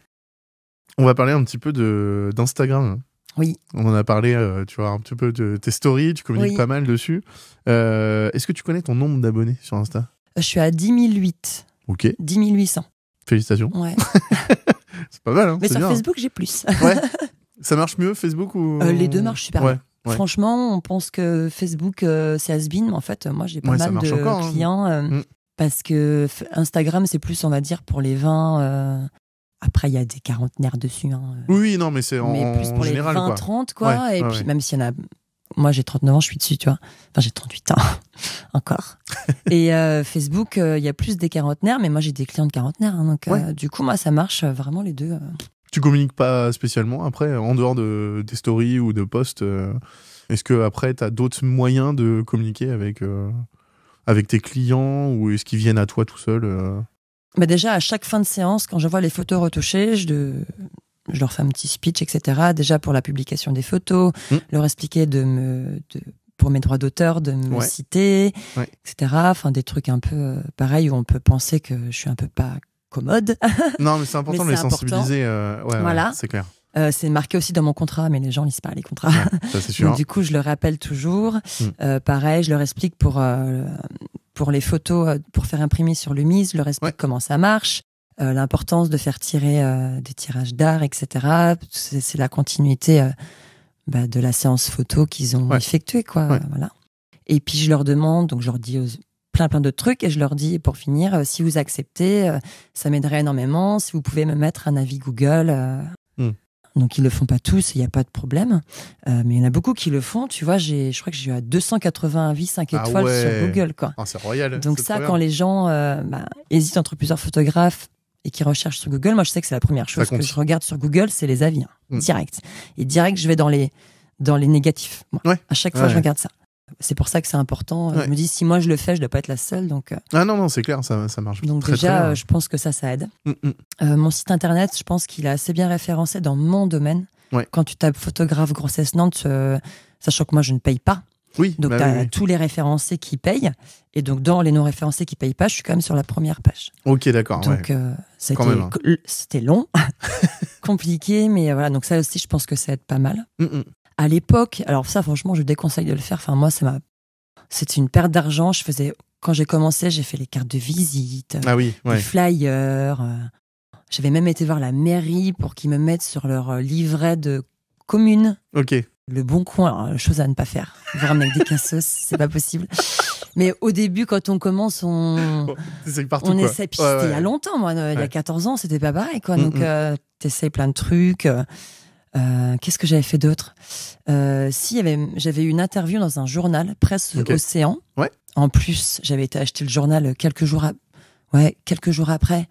On va parler un petit peu d'Instagram. Oui. On en a parlé, tu vois, un petit peu de tes stories, tu communiques pas mal dessus. Est-ce que tu connais ton nombre d'abonnés sur Insta ? Je suis à 10 008. Ok. 10 800. Félicitations. Ouais. C'est pas mal, hein. Mais sur bien. Facebook, j'ai plus. Ouais. Ça marche mieux, Facebook ou... Les deux marchent super bien. Ouais. Franchement, on pense que Facebook, c'est has-been, mais en fait, moi, j'ai pas mal de encore, clients. Parce que Instagram, c'est plus, on va dire, pour les 20... Après, il y a des quarantenaires dessus. Hein. Oui, non, mais c'est mais plus pour général, les 20-30, quoi. Ouais, et puis, même s'il y en a... Moi, j'ai 39 ans, je suis dessus, tu vois. Enfin, j'ai 38 ans. Encore. Et Facebook, il y a plus des quarantenaires, mais moi, j'ai des clients de quarantenaires. Hein, donc, du coup, moi, ça marche vraiment les deux. Tu communiques pas spécialement après, en dehors des stories ou de posts. Est-ce que après, tu as d'autres moyens de communiquer avec tes clients, ou est-ce qu'ils viennent à toi tout seul Bah déjà, à chaque fin de séance, quand je vois les photos retouchées, je leur fais un petit speech, etc. Déjà pour la publication des photos, leur expliquer pour mes droits d'auteur, de me citer, etc. Enfin, des trucs un peu pareils où on peut penser que je suis un peu pas commode. Non, mais c'est important de les sensibiliser. Voilà. C'est clair. C'est marqué aussi dans mon contrat, mais les gens lisent pas les contrats. Ça, c'est sûr. Donc, du coup, je le rappelle toujours. Pareil, je leur explique pour les photos, pour faire imprimer sur le mise, je leur explique comment ça marche, l'importance de faire tirer des tirages d'art, etc. C'est la continuité de la séance photo qu'ils ont effectuée, quoi. Voilà. Et puis, je leur demande, donc je leur dis plein de trucs, et je leur dis, pour finir, si vous acceptez, ça m'aiderait énormément, si vous pouvez me mettre un avis Google. Donc, ils le font pas tous, il n'y a pas de problème. Mais il y en a beaucoup qui le font. Tu vois, je crois que j'ai eu à 280 avis 5 étoiles sur Google, quoi. Ah, c'est royal. Donc ça, quand les gens hésitent entre plusieurs photographes et qui recherchent sur Google, moi, je sais que c'est la première chose que je regarde sur Google, c'est les avis, direct. Et direct, je vais dans les négatifs. Moi. À chaque fois, je regarde ça. C'est pour ça que c'est important. Je me dis, si moi je le fais, je dois pas être la seule. Donc, ah non, c'est clair, ça marche. Donc très, déjà, très bien. Je pense que ça aide. Mon site internet, je pense qu'il est assez bien référencé dans mon domaine. Quand tu tapes photographe grossesse Nantes, sachant que moi je ne paye pas. Oui, donc tu as tous les référencés qui payent. Et donc dans les non référencés qui payent pas, je suis quand même sur la première page. Ok, d'accord. Donc c'était long, compliqué, mais voilà. Donc ça aussi, je pense que ça aide pas mal. À l'époque, alors ça, franchement, je déconseille de le faire. Enfin, moi, c'était une perte d'argent. Quand j'ai commencé, j'ai fait les cartes de visite, les flyers. J'avais même été voir la mairie pour qu'ils me mettent sur leur livret de commune. Ok. Le Bon Coin, alors, chose à ne pas faire. Voir avec des cassos, c'est pas possible. Mais au début, quand on commence, on essaie. Puis c'était il y a longtemps, moi. Il y a 14 ans, c'était pas pareil, quoi. Donc, t'essayes plein de trucs. Qu'est-ce que j'avais fait d'autre? J'avais eu une interview dans un journal, Presse Océan. En plus, j'avais été acheter le journal quelques jours après.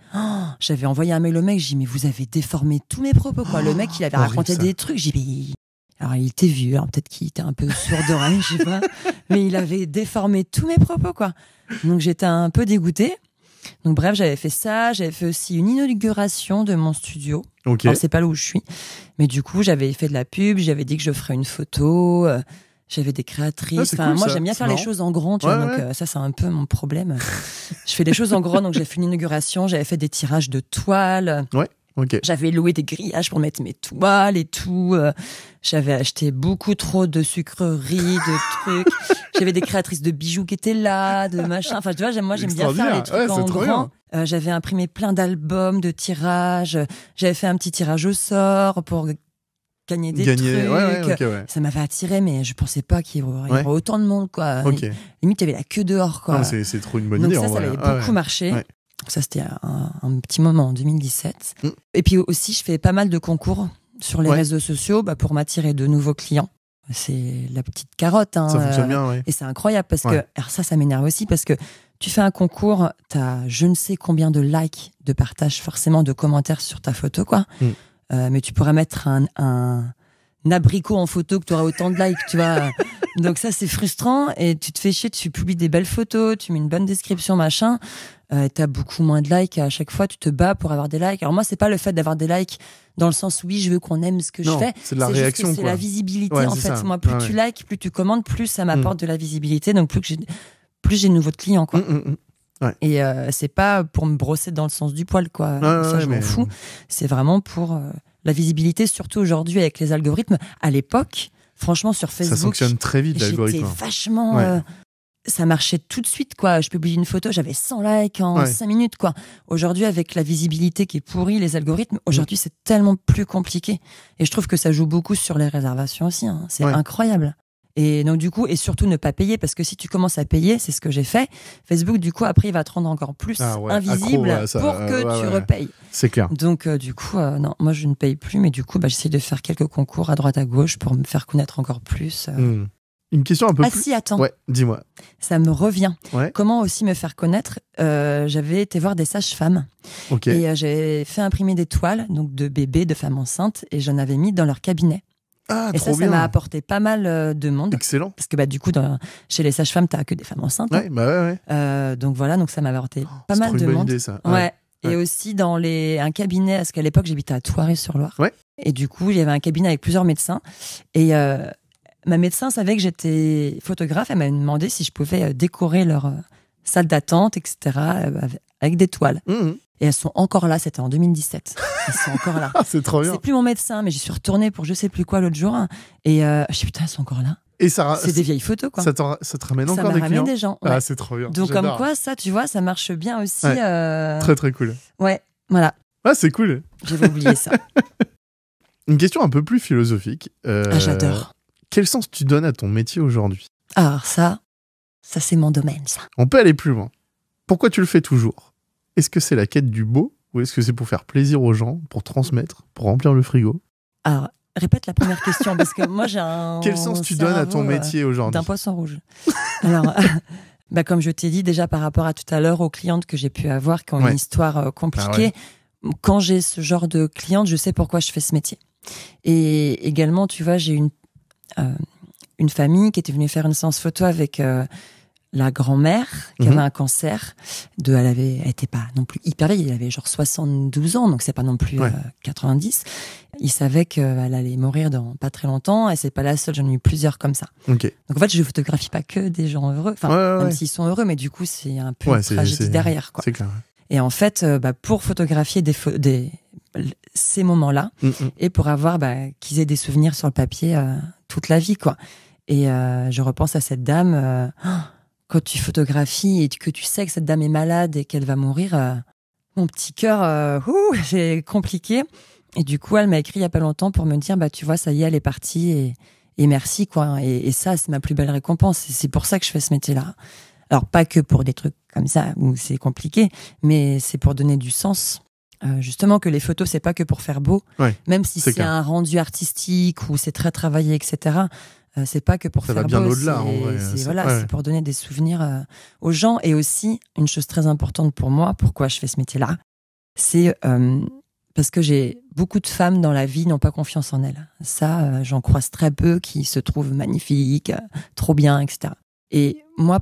J'avais envoyé un mail au mec, j'ai dit, mais vous avez déformé tous mes propos, quoi. Le mec, il avait raconté des trucs. J'ai dit, alors il était vieux, alors peut-être qu'il était un peu sourd d'oreille, je sais pas. Mais il avait déformé tous mes propos, quoi. Donc j'étais un peu dégoûtée. Donc bref, j'avais fait ça. J'avais fait aussi une inauguration de mon studio. Alors, c'est pas là où je suis. Mais du coup, j'avais fait de la pub. J'avais dit que je ferais une photo. J'avais des créatrices. Moi, j'aime bien faire les choses en grand. Tu vois, donc ça, c'est un peu mon problème. Je fais des choses en grand. Donc j'ai fait une inauguration. J'avais fait des tirages de toiles. J'avais loué des grillages pour mettre mes toiles et tout. J'avais acheté beaucoup trop de sucreries, de trucs. J'avais des créatrices de bijoux qui étaient là, de machin. Enfin, tu vois, moi, j'aime bien faire les trucs en grand. J'avais imprimé plein d'albums, de tirages. J'avais fait un petit tirage au sort pour gagner des trucs. Ça m'avait attiré, mais je pensais pas qu'il y aurait autant de monde, quoi. Limite, il y avait la queue dehors, quoi. Non, c'est trop une bonne idée. Donc ça avait beaucoup marché. Ça, c'était un petit moment en 2017. Et puis aussi, je fais pas mal de concours sur les réseaux sociaux pour m'attirer de nouveaux clients. C'est la petite carotte. Ça fonctionne bien, Et c'est incroyable parce que... Alors ça m'énerve aussi parce que tu fais un concours, t'as je ne sais combien de likes, de partages, forcément de commentaires sur ta photo, quoi. Mais tu pourrais mettre un abricot en photo que tu auras autant de likes, tu vois. Donc ça, c'est frustrant et tu te fais chier, tu publies des belles photos, tu mets une bonne description, machin. T'as beaucoup moins de likes à chaque fois, tu te bats pour avoir des likes. Alors moi, c'est pas le fait d'avoir des likes dans le sens oui, je veux qu'on aime ce que je fais. C'est de la réaction, c'est la visibilité en fait. Ça. Moi, plus tu likes, plus tu commentes, plus ça m'apporte de la visibilité. Donc plus j'ai de nouveaux clients, quoi. Et c'est pas pour me brosser dans le sens du poil, quoi. Ça, je m'en fous. C'est vraiment pour la visibilité, surtout aujourd'hui avec les algorithmes. À l'époque, franchement, sur Facebook, ça fonctionne très vite, l'algorithme. J'étais vachement... ça marchait tout de suite, quoi. Je publie une photo, j'avais 100 likes en 5 minutes, quoi. Aujourd'hui, avec la visibilité qui est pourrie, les algorithmes, aujourd'hui, c'est tellement plus compliqué. Et je trouve que ça joue beaucoup sur les réservations aussi. C'est incroyable. Et donc, du coup, et surtout ne pas payer, parce que si tu commences à payer, c'est ce que j'ai fait, Facebook, du coup, après, il va te rendre encore plus invisible pour que tu repayes. C'est clair. Donc, du coup, non, moi, je ne paye plus, mais du coup, j'essaie de faire quelques concours à droite à gauche pour me faire connaître encore plus. Une question un peu plus... Ah si, attends. Ouais, dis-moi. Ça me revient. Comment aussi me faire connaître? J'avais été voir des sages-femmes. Et j'avais fait imprimer des toiles, donc de bébés, de femmes enceintes, et j'en avais mis dans leur cabinet. Ah, et ça m'a apporté pas mal de monde. Excellent. Parce que du coup, chez les sages-femmes, t'as que des femmes enceintes. Donc voilà, donc ça m'a apporté pas mal de monde. Idée, ça. Et aussi dans un cabinet, parce qu'à l'époque, j'habitais à Thoiré-sur-Loire. Et du coup, il y avait un cabinet avec plusieurs médecins. Et ma médecin savait que j'étais photographe. Elle m'a demandé si je pouvais décorer leur salle d'attente, etc., avec des toiles. Et elles sont encore là, c'était en 2017. Elles sont encore là. C'est trop bien. C'est plus mon médecin, mais j'y suis retournée pour je sais plus quoi l'autre jour. Et je me suis dit, putain, elles sont encore là. Et ça, c'est des vieilles photos, quoi. Ça te ramène encore des clients. Ça me ramène des gens. Ah, c'est trop bien. Donc, comme quoi, ça, tu vois, ça marche bien aussi. Très, très cool. Ouais, voilà. Ah, c'est cool. J'avais oublié ça. Une question un peu plus philosophique. J'adore. Quel sens tu donnes à ton métier aujourd'hui? Alors, ça, c'est mon domaine, ça. On peut aller plus loin. Pourquoi tu le fais toujours? Est-ce que c'est la quête du beau ou est-ce que c'est pour faire plaisir aux gens, pour transmettre, pour remplir le frigo? Alors, répète la première question, parce que moi, j'ai un... Quel sens tu donnes à ton métier aujourd'hui ? D'un poisson rouge. Alors, comme je t'ai dit déjà par rapport à tout à l'heure aux clientes que j'ai pu avoir, qui ont une histoire compliquée, quand j'ai ce genre de cliente, je sais pourquoi je fais ce métier. Et également, tu vois, j'ai une famille qui était venue faire une séance photo avec... la grand-mère qui avait un cancer, elle était pas non plus hyper vieille, elle avait genre 72 ans, donc c'est pas non plus 90. Il savait qu'elle allait mourir dans pas très longtemps, et c'est pas la seule, j'en ai eu plusieurs comme ça. Okay. Donc en fait, je photographie pas que des gens heureux, même s'ils sont heureux, mais du coup, c'est un peu une tragédie derrière, quoi. C'est clair. Et en fait, pour photographier ces moments-là, et pour avoir qu'ils aient des souvenirs sur le papier toute la vie, quoi. Et je repense à cette dame... quand tu photographies et que tu sais que cette dame est malade et qu'elle va mourir, mon petit cœur, c'est compliqué. Et du coup, elle m'a écrit il y a pas longtemps pour me dire, tu vois, ça y est, elle est partie et merci, quoi. Et ça, c'est ma plus belle récompense. Et c'est pour ça que je fais ce métier-là. Alors, pas que pour des trucs comme ça où c'est compliqué, mais c'est pour donner du sens. Justement, que les photos, c'est pas que pour faire beau. Même si c'est un rendu artistique ou c'est très travaillé, etc., c'est pas que pour ça faire va bien beau, au-delà, en vrai. C'est pour donner des souvenirs aux gens. Et aussi, une chose très importante pour moi, pourquoi je fais ce métier-là, c'est parce que j'ai beaucoup de femmes dans la vie n'ont pas confiance en elles. Ça, j'en croise très peu qui se trouvent magnifiques, trop bien, etc. Et moi,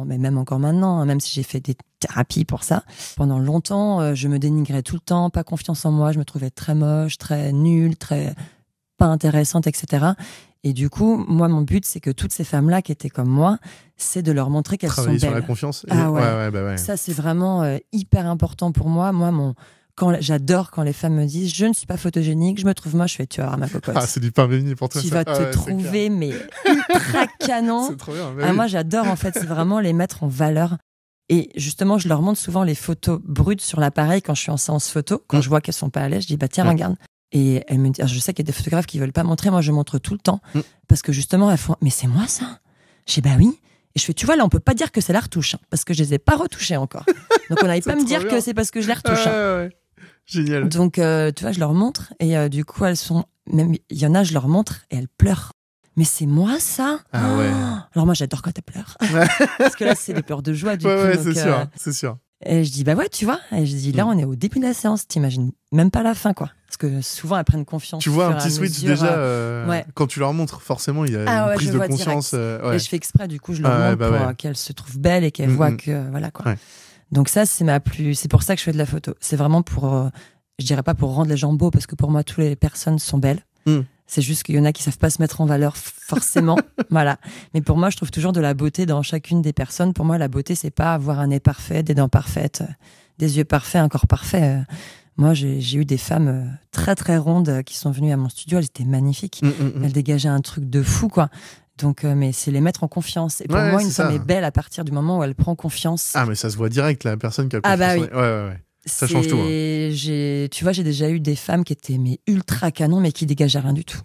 mais même encore maintenant, même si j'ai fait des thérapies pour ça, pendant longtemps, je me dénigrais tout le temps, pas confiance en moi, je me trouvais très moche, très nulle, très pas intéressante, etc. Et du coup, moi, mon but, c'est que toutes ces femmes-là qui étaient comme moi, c'est de leur montrer qu'elles sont belles. Travailler sur la confiance. Ça, c'est vraiment hyper important pour moi. Moi, j'adore quand les femmes me disent « Je ne suis pas photogénique, je me trouve moche », je fais « Tu vas voir ma cocotte. » c'est du pain béni pour toi. Tu vas te trouver, mais ultra canon. C'est trop bien. Moi, j'adore, en fait, c'est vraiment les mettre en valeur. Et justement, je leur montre souvent les photos brutes sur l'appareil quand je suis en séance photo. Quand je vois qu'elles sont pas à l'aise, je dis « Tiens, regarde. » Et elle me dit, je sais qu'il y a des photographes qui veulent pas montrer, moi je montre tout le temps, parce que justement elles font, mais c'est moi ça. Je dis oui. Et je fais, tu vois là on peut pas dire que c'est la retouche, parce que je les ai pas retouchées encore. Donc on n'allait pas me dire que c'est parce que je les retouche. Génial. Donc tu vois, je leur montre et du coup elles sont, même il y en a, je leur montre et elles pleurent. Mais c'est moi ça. Alors moi j'adore quand elles pleurent, parce que là c'est des pleurs de joie du coup. Donc, c'est sûr. Et je dis, tu vois. Et je dis, là, on est au début de la séance, t'imagines même pas la fin, quoi. Parce que souvent, elles prennent confiance. Tu vois un petit switch déjà, quand tu leur montres, forcément, il y a une prise de conscience. Et je fais exprès, du coup, je leur montre pour qu'elles se trouvent belles et qu'elles voient que, voilà, quoi. Donc ça, c'est pour ça que je fais de la photo. C'est vraiment pour, je dirais pas pour rendre les gens beaux, parce que pour moi, toutes les personnes sont belles. C'est juste qu'il y en a qui savent pas se mettre en valeur forcément. Voilà. Mais pour moi, je trouve toujours de la beauté dans chacune des personnes. Pour moi, la beauté, c'est pas avoir un nez parfait, des dents parfaites, des yeux parfaits, un corps parfait. Moi, j'ai eu des femmes très très rondes qui sont venues à mon studio. Elles étaient magnifiques. Elles dégageaient un truc de fou, quoi. Donc, mais c'est les mettre en confiance. Et pour moi, une femme est belle à partir du moment où elle prend confiance. Ah, mais ça se voit direct, la personne qui a confiance. Oui. Ça change tout. Tu vois, j'ai déjà eu des femmes qui étaient ultra canon, mais qui dégageaient rien du tout.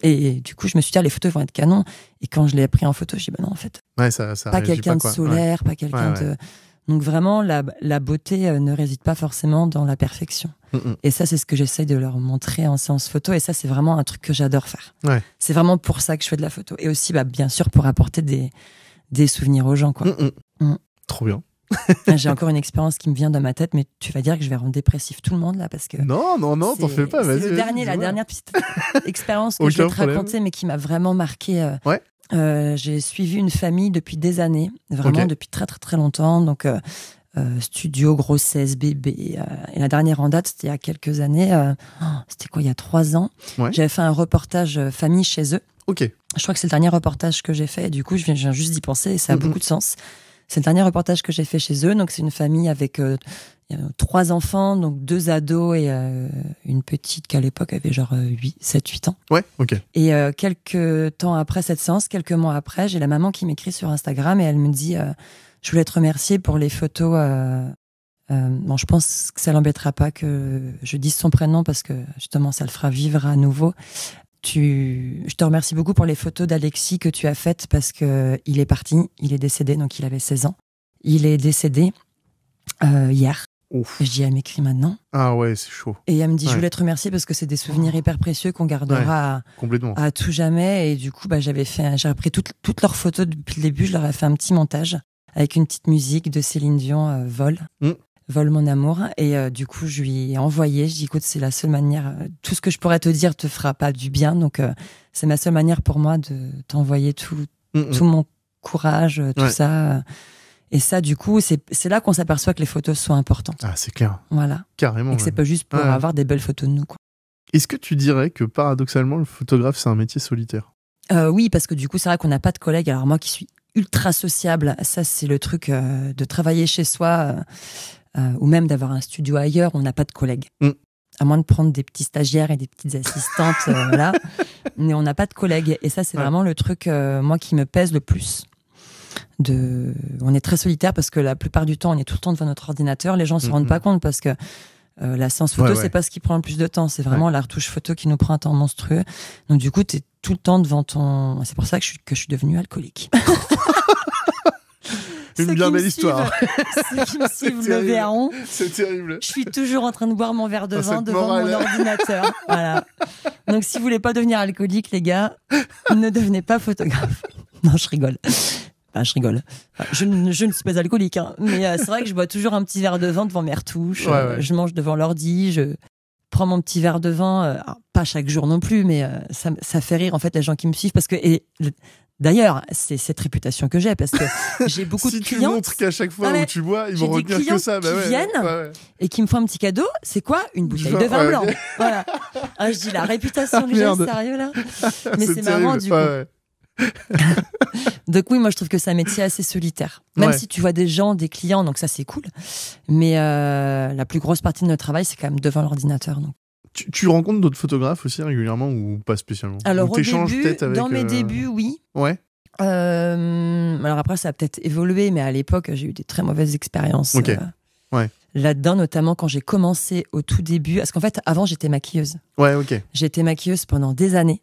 Et du coup, je me suis dit, les photos vont être canon. Et quand je l'ai pris en photo, j'ai dit, non, en fait. Ça pas quelqu'un de solaire, pas quelqu'un de. Donc vraiment, la beauté ne réside pas forcément dans la perfection. Et ça, c'est ce que j'essaye de leur montrer en séance photo. Et ça, c'est vraiment un truc que j'adore faire. C'est vraiment pour ça que je fais de la photo. Et aussi, bien sûr, pour apporter des souvenirs aux gens, quoi. Trop bien. J'ai encore une expérience qui me vient dans ma tête, mais tu vas dire que je vais rendre dépressif tout le monde là, parce que non, t'en fais pas. C'est la dernière petite expérience que je vais te raconter, mais qui m'a vraiment marqué. J'ai suivi une famille depuis des années, vraiment depuis très très très longtemps. Donc studio, grossesse, bébé. Et la dernière en date, c'était il y a quelques années. C'était quoi, il y a 3 ans. J'avais fait un reportage famille chez eux. Je crois que c'est le dernier reportage que j'ai fait. Et du coup, je viens juste d'y penser et ça a beaucoup de sens. C'est le dernier reportage que j'ai fait chez eux. Donc, c'est une famille avec 3 enfants, donc 2 ados et une petite qui, à l'époque, avait genre 7-8 ans. Et quelques temps après cette séance, quelques mois après, j'ai la maman qui m'écrit sur Instagram et elle me dit je voulais te remercier pour les photos. Je pense que ça l'embêtera pas que je dise son prénom parce que, justement, ça le fera vivre à nouveau. Je te remercie beaucoup pour les photos d'Alexis que tu as faites parce que il est parti, il est décédé, donc il avait 16 ans. Il est décédé hier. Ouf. Et je dis, elle m'écrit maintenant. Ah ouais, c'est chaud. Et elle me dit, je voulais te remercier parce que c'est des souvenirs hyper précieux qu'on gardera à tout jamais. Et du coup, j'ai repris toutes leurs photos depuis le début. Je leur ai fait un petit montage avec une petite musique de Céline Dion, Vole mon amour. Et du coup, je lui ai envoyé. Je dis, écoute, c'est la seule manière. Tout ce que je pourrais te dire te fera pas du bien. Donc, c'est ma seule manière pour moi de t'envoyer tout mon courage, tout ça. Et ça, du coup, c'est là qu'on s'aperçoit que les photos sont importantes. Ah, c'est clair. Voilà. Carrément. Et que c'est pas juste pour avoir des belles photos de nous, quoi. Est-ce que tu dirais que paradoxalement, le photographe, c'est un métier solitaire ? Oui, parce que du coup, c'est vrai qu'on n'a pas de collègues. Alors moi qui suis ultra sociable, ça, c'est le truc de travailler chez soi ou même d'avoir un studio ailleurs, on n'a pas de collègues. À moins de prendre des petits stagiaires et des petites assistantes, voilà. Mais on n'a pas de collègues. Et ça, c'est vraiment le truc, moi, qui me pèse le plus. On est très solitaire parce que la plupart du temps on est tout le temps devant notre ordinateur, les gens se rendent pas compte parce que la séance photo c'est pas ce qui prend le plus de temps, c'est vraiment la retouche photo qui nous prend un temps monstrueux, donc du coup t'es tout le temps devant c'est pour ça que je suis devenue alcoolique. Une bien belle histoire. Ceux qui me suivent le verront. C'est terrible. Je suis toujours en train de boire mon verre de vin devant mon ordinateur. Voilà. Donc si vous voulez pas devenir alcoolique, les gars, ne devenez pas photographe. Non, je rigole. Je rigole. Je ne suis pas alcoolique, hein. Mais c'est vrai que je bois toujours un petit verre de vin devant mes retouches. Je mange devant l'ordi, je prends mon petit verre de vin, pas chaque jour non plus, mais ça fait rire en fait les gens qui me suivent parce que d'ailleurs c'est cette réputation que j'ai parce que j'ai beaucoup de clients. Si tu montres qu'à chaque fois où tu bois, ils vont retenir que ça, qui viennent et qui me font un petit cadeau. C'est quoi? Une bouteille de vin blanc. Voilà. Je dis la réputation que j'ai, sérieux là. Mais c'est marrant du coup. Donc oui, moi je trouve que c'est un métier assez solitaire. Même si tu vois des gens, des clients, donc ça c'est cool. Mais la plus grosse partie de notre travail, c'est quand même devant l'ordinateur. Donc. Tu rencontres d'autres photographes aussi régulièrement ou pas spécialement? Alors au début, dans mes débuts, oui. Ouais. Alors après, ça a peut-être évolué, mais à l'époque, j'ai eu des très mauvaises expériences. Ok. Là-dedans, notamment quand j'ai commencé au tout début, parce qu'en fait, avant, j'étais maquilleuse. Ouais, ok. J'étais maquilleuse pendant des années.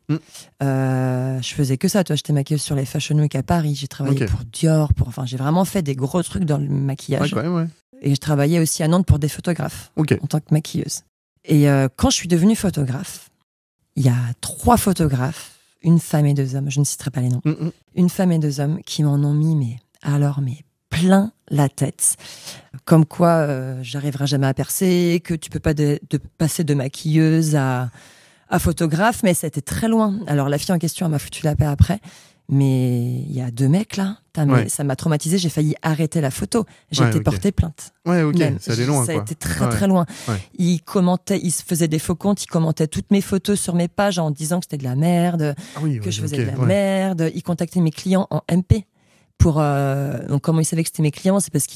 Je faisais que ça, j'étais maquilleuse sur les Fashion Week à Paris. J'ai travaillé pour Dior, j'ai vraiment fait des gros trucs dans le maquillage. Ouais, quand même, Et je travaillais aussi à Nantes pour des photographes, en tant que maquilleuse. Et quand je suis devenue photographe, il y a 3 photographes, une femme et 2 hommes, je ne citerai pas les noms, une femme et 2 hommes qui m'en ont mis, plein la tête. Comme quoi, j'arriverai jamais à percer, que tu peux pas de passer de maquilleuse à photographe, mais ça a été très loin. Alors, la fille en question, elle m'a foutu la paix après. Mais il y a 2 mecs, là. Ça m'a traumatisée, j'ai failli arrêter la photo. J'ai été porter plainte. Ouais, ok. Même. Ça allait loin, Ça a été très, très loin. Ils se faisaient des faux comptes, ils commentaient toutes mes photos sur mes pages en disant que c'était de la merde, que je faisais de la merde. Ils contactaient mes clients en MP. Donc comment ils savaient que c'était mes clients, c'est parce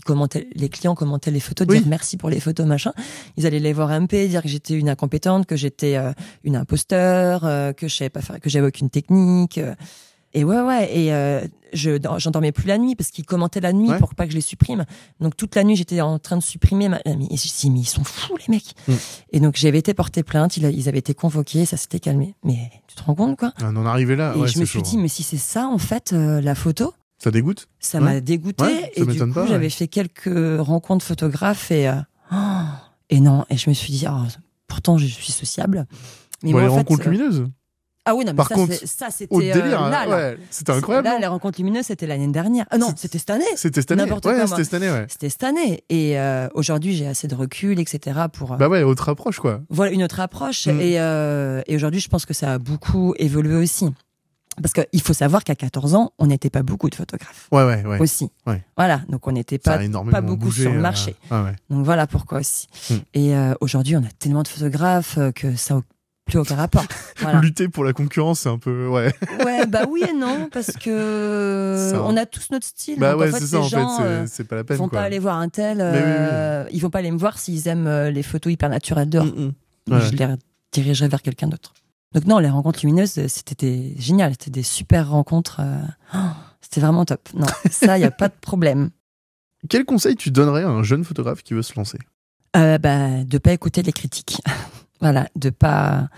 les clients commentaient les photos, dire merci pour les photos, machin. Ils allaient les voir MP, dire que j'étais une incompétente, que j'étais une imposteur, que je savais pas faire, que j'avais aucune technique. Et j'en dormais plus la nuit parce qu'ils commentaient la nuit pour pas que je les supprime. Donc toute la nuit j'étais en train de supprimer et je me suis dit mais ils sont fous les mecs. Et donc j'avais été porter plainte, ils avaient été convoqués, ça s'était calmé. Mais tu te rends compte quoi? On en arrivait là. Et je me suis dit mais si c'est ça en fait la photo. Ça dégoûte? Ça m'a dégoûté et du coup j'avais fait quelques rencontres photographes et non, et je me suis dit pourtant je suis sociable. Mais les rencontres lumineuses. Ah oui, non, mais par contre, ça c'était au délire, là. C'était incroyable. Là, les rencontres lumineuses, c'était l'année dernière. Non, c'était cette année. C'était cette année. N'importe quoi. C'était cette année, C'était cette année. Et aujourd'hui, j'ai assez de recul, etc. pour. Autre approche, quoi. Voilà, une autre approche. Et aujourd'hui, je pense que ça a beaucoup évolué aussi. Parce qu'il faut savoir qu'à 14 ans, on n'était pas beaucoup de photographes. Ouais. Aussi. Ouais. Voilà, donc on n'était pas beaucoup bougé, sur le marché. Donc voilà pourquoi aussi. Et aujourd'hui, on a tellement de photographes que ça n'a plus aucun rapport. Voilà. Lutter pour la concurrence, c'est un peu... Ouais, oui et non, parce que on a tous notre style. Bah donc ouais, en fait, c'est ça, les en gens, fait, c'est pas la peine. Ils vont pas aller voir un tel, ils vont pas aller me voir s'ils aiment les photos hyper naturelles dehors. Je les dirigerai vers quelqu'un d'autre. Donc non, les rencontres lumineuses, c'était génial. C'était des super rencontres. C'était vraiment top. Non, ça, il n'y a pas de problème. Quel conseil tu donnerais à un jeune photographe qui veut se lancer? De pas écouter les critiques. Voilà, de pas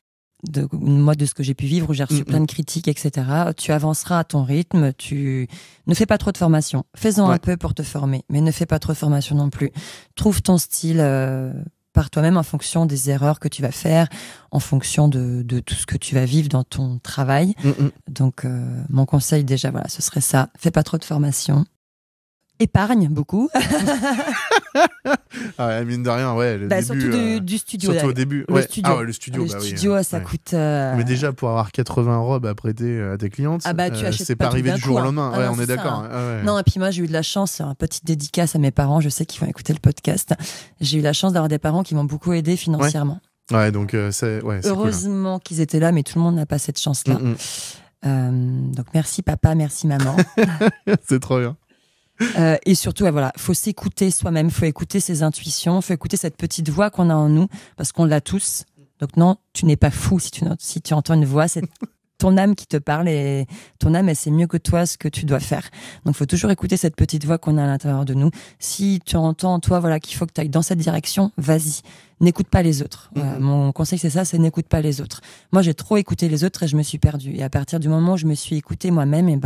moi, de ce que j'ai pu vivre, où j'ai reçu plein de critiques, etc. Tu avanceras à ton rythme, tu ne fais pas trop de formation. Fais-en un peu pour te former, mais ne fais pas trop de formation non plus. Trouve ton style par toi-même en fonction des erreurs que tu vas faire, en fonction de tout ce que tu vas vivre dans ton travail. Donc, mon conseil déjà, voilà, ce serait ça. Fais pas trop de formation. Épargne beaucoup. Ah ouais, mine de rien, ouais. Le début, surtout du studio. Surtout au début. Le studio. Ah ouais, le studio, ça coûte. Mais déjà, pour avoir 80 robes à prêter à tes clientes, c'est pas arrivé du jour au lendemain. Ah, ouais, non, on est d'accord. Non, et puis moi, j'ai eu de la chance. Un petite dédicace à mes parents. Je sais qu'ils vont écouter le podcast. J'ai eu la chance d'avoir des parents qui m'ont beaucoup aidé financièrement. Ouais, donc c'est heureusement qu'ils étaient là, mais tout le monde n'a pas cette chance-là. Donc merci papa, merci maman. C'est trop bien. Et surtout, voilà, faut s'écouter soi-même, faut écouter ses intuitions, faut écouter cette petite voix qu'on a en nous, parce qu'on l'a tous. Donc non, tu n'es pas fou si tu entends une voix, c'est ton âme qui te parle, et ton âme, elle sait mieux que toi ce que tu dois faire. Donc faut toujours écouter cette petite voix qu'on a à l'intérieur de nous. Si tu entends en toi, voilà, qu'il faut que tu ailles dans cette direction, vas-y. N'écoute pas les autres. Voilà, mon conseil, c'est ça, c'est n'écoute pas les autres. Moi, j'ai trop écouté les autres et je me suis perdue. Et à partir du moment où je me suis écoutée moi-même, et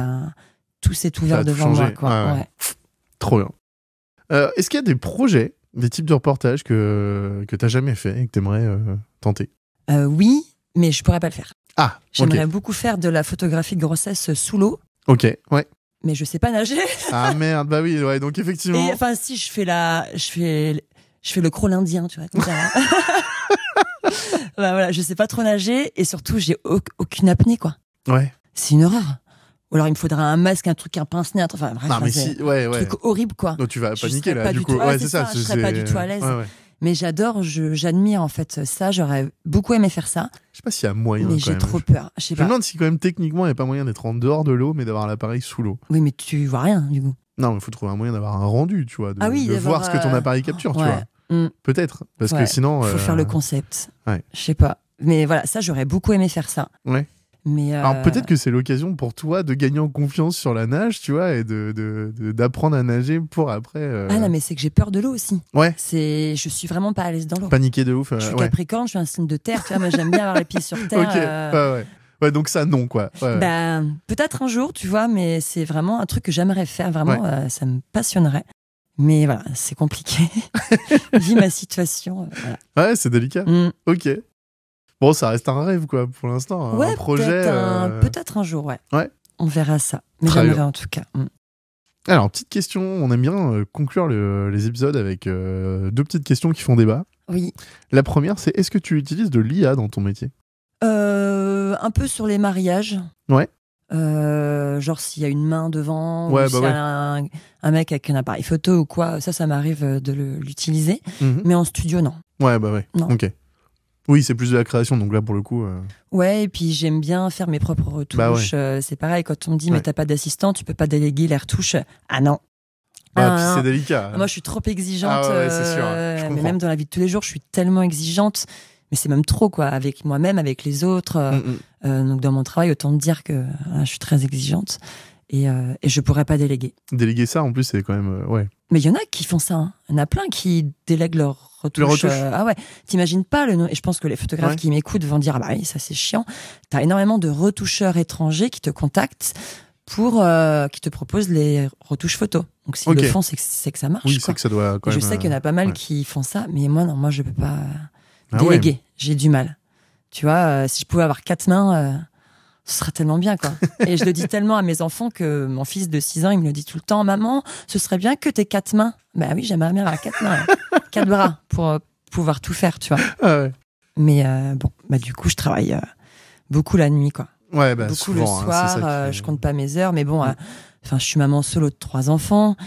tout s'est ouvert devant moi, quoi. Ouais. Trop bien. Est-ce qu'il y a des projets, des types de reportages que t'as jamais fait et que t'aimerais tenter? Oui, mais je pourrais pas le faire. Ah, j'aimerais beaucoup faire de la photographie de grossesse sous l'eau. Ok, ouais. Mais je sais pas nager. Ah merde, bah oui, ouais, donc effectivement. Et enfin, si je fais le crawl indien, tu vois. Voilà, je sais pas trop nager et surtout j'ai aucune apnée, quoi. Ouais. C'est une horreur. Ou alors il me faudra un masque, un truc, un pince-nez, enfin bref. Non, mais si, ouais. Truc horrible, quoi. Donc tu vas paniquer là, du coup. Ouais, c'est ça. Je serais pas du tout à l'aise. Ouais. Mais j'adore, j'admire en fait ça. J'aurais beaucoup aimé faire ça. Je sais pas s'il y a moyen. Mais j'ai trop peur. Je me demande si quand même techniquement il n'y a pas moyen d'être en dehors de l'eau, mais d'avoir l'appareil sous l'eau. Oui, mais tu vois rien du coup. Non, mais il faut trouver un moyen d'avoir un rendu, tu vois, de voir ce que ton appareil capture, tu vois. Peut-être, parce que sinon. Faut faire le concept. Ouais. Je sais pas. Mais voilà, ça j'aurais beaucoup aimé faire ça. Ouais. Mais alors peut-être que c'est l'occasion pour toi de gagner en confiance sur la nage, tu vois, et d'apprendre à nager pour après. Ah non, mais c'est que j'ai peur de l'eau aussi. Ouais. Je suis vraiment pas à l'aise dans l'eau. Paniquer de ouf. Je suis Capricorne, je suis un signe de terre, tu vois, moi j'aime bien avoir les pieds sur terre. Ok. Ouais, donc ça non quoi. Ouais. Peut-être un jour, tu vois, mais c'est vraiment un truc que j'aimerais faire. Vraiment, ça me passionnerait. Mais voilà, c'est compliqué. Vu ma situation. Voilà. Ouais, c'est délicat. Ok. Bon, ça reste un rêve, quoi, pour l'instant. Ouais, un projet. Peut-être un jour, ouais. On verra ça. Mais Très j'aimerais bien. en tout cas. Alors, petite question. On aime bien conclure les épisodes avec deux petites questions qui font débat. Oui. La première, c'est est-ce que tu utilises de l'IA dans ton métier? Un peu sur les mariages. Ouais. Genre s'il y a une main devant, ou s'il y a un mec avec un appareil photo ou quoi, ça m'arrive de l'utiliser. Mais en studio, non. Ouais. Non. Ok. Oui, c'est plus de la création, donc là, pour le coup... Ouais, et puis j'aime bien faire mes propres retouches. C'est pareil, quand on me dit, mais t'as pas d'assistant, tu peux pas déléguer les retouches. Ah non. Puis c'est délicat. Moi, je suis trop exigeante. Ah ouais, c'est sûr. Mais même dans la vie de tous les jours, je suis tellement exigeante. Mais c'est même trop, quoi, avec moi-même, avec les autres. Donc dans mon travail, autant te dire que je suis très exigeante. Et je pourrais pas déléguer. Déléguer ça, en plus, c'est quand même... ouais. Mais il y en a qui font ça. Hein. Il y en a plein qui délèguent leurs retouches. Ah ouais, t'imagines pas le nom. Et je pense que les photographes qui m'écoutent vont dire, ah bah oui, ça c'est chiant. T'as énormément de retoucheurs étrangers qui te contactent pour qui te proposent les retouches photos. Donc s'ils le font, c'est que ça marche. Oui, c'est que ça doit quand même... Je sais qu'il y en a pas mal qui font ça, mais moi, non, moi je peux pas déléguer. Ouais. J'ai du mal. Tu vois, si je pouvais avoir 4 mains... ce serait tellement bien, quoi. Et je le dis tellement à mes enfants que mon fils de 6 ans, il me le dit tout le temps, maman, ce serait bien que t'aies 4 mains. Bah oui, j'aimerais bien avoir 4 mains, 4 bras pour pouvoir tout faire, tu vois. Ah ouais. Mais du coup, je travaille beaucoup la nuit, quoi. Ouais, beaucoup souvent, le soir, je compte pas mes heures, mais bon, je suis maman solo de 3 enfants,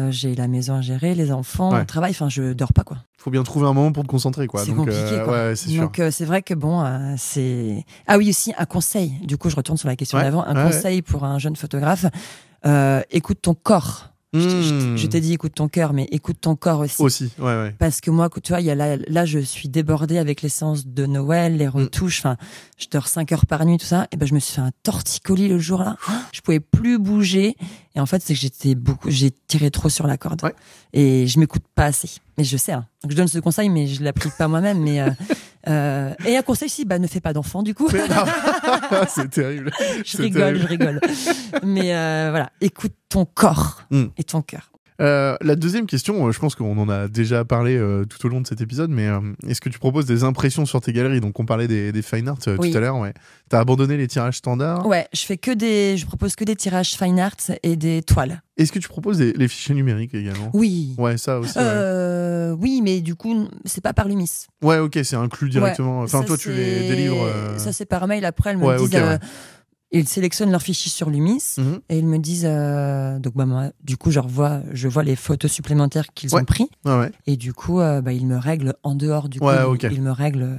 j'ai la maison à gérer, les enfants, le travail, je dors pas, quoi. Faut bien trouver un moment pour te concentrer, quoi. C'est compliqué, quoi. Ouais, c'est sûr. Donc c'est vrai que c'est... Ah oui, aussi, un conseil. Du coup, je retourne sur la question d'avant. Un conseil pour un jeune photographe. Écoute ton corps. Je t'ai dit écoute ton cœur, mais écoute ton corps aussi. Aussi, ouais. Parce que moi, tu vois, là, je suis débordée avec les séances de Noël, les retouches. Je dors 5 heures par nuit, tout ça. Et je me suis fait un torticolis le jour-là. Je pouvais plus bouger. Et en fait, c'est que j'ai tiré trop sur la corde. Ouais. Et je m'écoute pas assez. Mais je sais. Hein. Donc je donne ce conseil, mais je l'applique pas moi-même. Mais et un conseil aussi, ne fais pas d'enfant du coup. C'est terrible. Je rigole. Mais voilà, écoute ton corps et ton cœur. La deuxième question, je pense qu'on en a déjà parlé tout au long de cet épisode, mais est-ce que tu proposes des impressions sur tes galeries? Donc on parlait des fine art tout à l'heure. Ouais. T'as abandonné les tirages standards? Ouais, je propose que des tirages fine art et des toiles. Est-ce que tu proposes les fichiers numériques également? Oui. Ouais, ça aussi. Oui, mais du coup, c'est pas par l'UMIS. Ouais, ok, c'est inclus directement. Ouais, enfin, ça, toi, tu les délivres. Ça, c'est par mail. Après, elles me disent. Ils sélectionnent leurs fichiers sur l'UMIS et ils me disent donc moi, du coup je vois les photos supplémentaires qu'ils ont pris et du coup ils me règlent en dehors du coup ils me règlent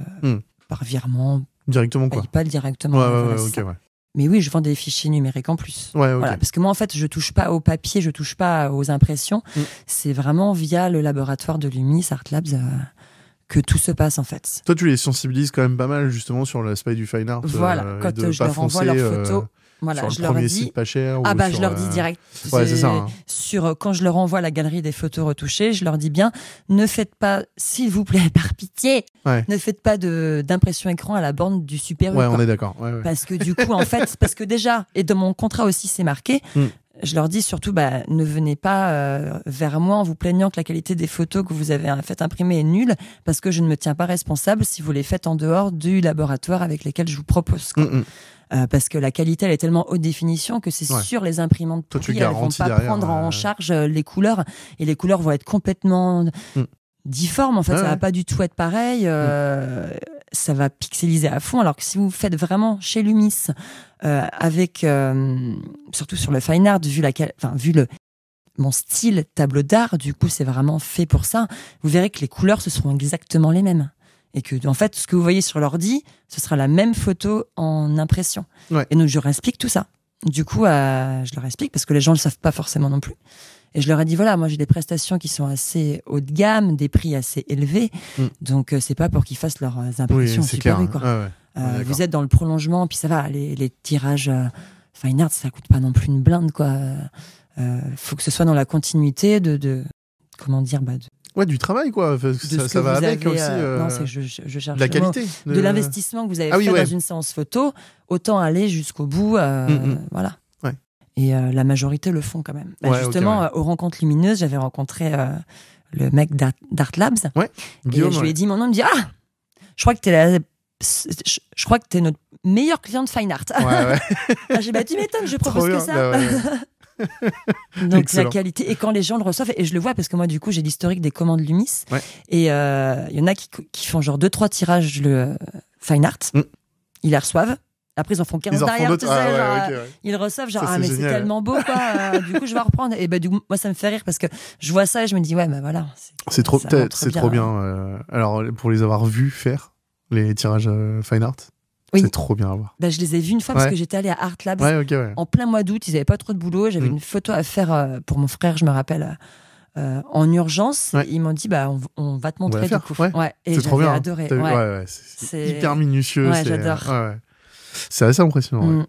par virement directement quoi. Pas directement. Mais oui, je vends des fichiers numériques en plus. Voilà, parce que moi en fait je touche pas au papier, je touche pas aux impressions. C'est vraiment via le laboratoire de l'UMIS Art Labs que tout se passe en fait. Toi, tu les sensibilises quand même pas mal justement sur l'aspect du fine art. Voilà, quand je leur envoie leurs photos, voilà, sur le premier site pas cher. Je leur dis direct. Ouais, c'est ça. Sur quand je leur envoie la galerie des photos retouchées, je leur dis bien, ne faites pas, s'il vous plaît, par pitié, ne faites pas d'impression écran à la borne du Super U. Ouais, on est d'accord. Parce que du coup, en fait, parce que déjà, et dans mon contrat aussi, c'est marqué. Je leur dis surtout, ne venez pas vers moi en vous plaignant que la qualité des photos que vous avez faites imprimer est nulle, parce que je ne me tiens pas responsable si vous les faites en dehors du laboratoire avec lesquels je vous propose. Parce que la qualité, elle est tellement haute définition que c'est sûr, les imprimantes pourries, elles vont pas prendre en charge les couleurs, et les couleurs vont être complètement difformes. En fait, ça va pas du tout être pareil. Ça va pixeliser à fond, alors que si vous faites vraiment chez l'UMIS avec surtout sur le fine art, vu mon style tableau d'art, du coup c'est vraiment fait pour ça, vous verrez que les couleurs ce seront exactement les mêmes et que en fait ce que vous voyez sur l'ordi ce sera la même photo en impression. Et donc je leur explique tout ça, du coup je leur explique parce que les gens le savent pas forcément non plus. Et je leur ai dit, voilà, moi j'ai des prestations qui sont assez haut de gamme, des prix assez élevés, donc c'est pas pour qu'ils fassent leurs impressions Super U, quoi. Vous êtes dans le prolongement, puis ça va, les tirages fine art, ça coûte pas non plus une blinde, quoi. Faut que ce soit dans la continuité de comment dire, du travail, quoi. Ça va avec aussi. Non, c'est je cherche de la qualité. De l'investissement que vous avez fait dans une séance photo, autant aller jusqu'au bout, voilà. Et la majorité le font quand même. Justement, aux rencontres lumineuses, j'avais rencontré le mec d'Art Labs. Guillaume, et je lui ai dit mon nom, il me dit je crois que t'es notre meilleur client de fine art. J'ai tu m'étonnes, je propose que ça. Donc excellent. La qualité, et quand les gens le reçoivent, et je le vois parce que moi du coup j'ai l'historique des commandes Lumis, et il y en a qui font genre 2-3 tirages le fine art, ils les reçoivent. Après, ils en font 15 derrière, ils reçoivent, genre, mais c'est tellement beau, quoi. Du coup, je vais reprendre. Et du coup, moi, ça me fait rire parce que je vois ça et je me dis, voilà. C'est trop bien. Alors, pour les avoir vus faire, les tirages fine art, c'est trop bien à voir. Je les ai vus une fois parce que j'étais allée à Art Labs en plein mois d'août. Ils avaient pas trop de boulot. J'avais une photo à faire pour mon frère, je me rappelle, en urgence. Ils m'ont dit, on va te montrer du coup. Et c'est trop bien. Adoré. C'est hyper minutieux. J'adore. C'est assez impressionnant.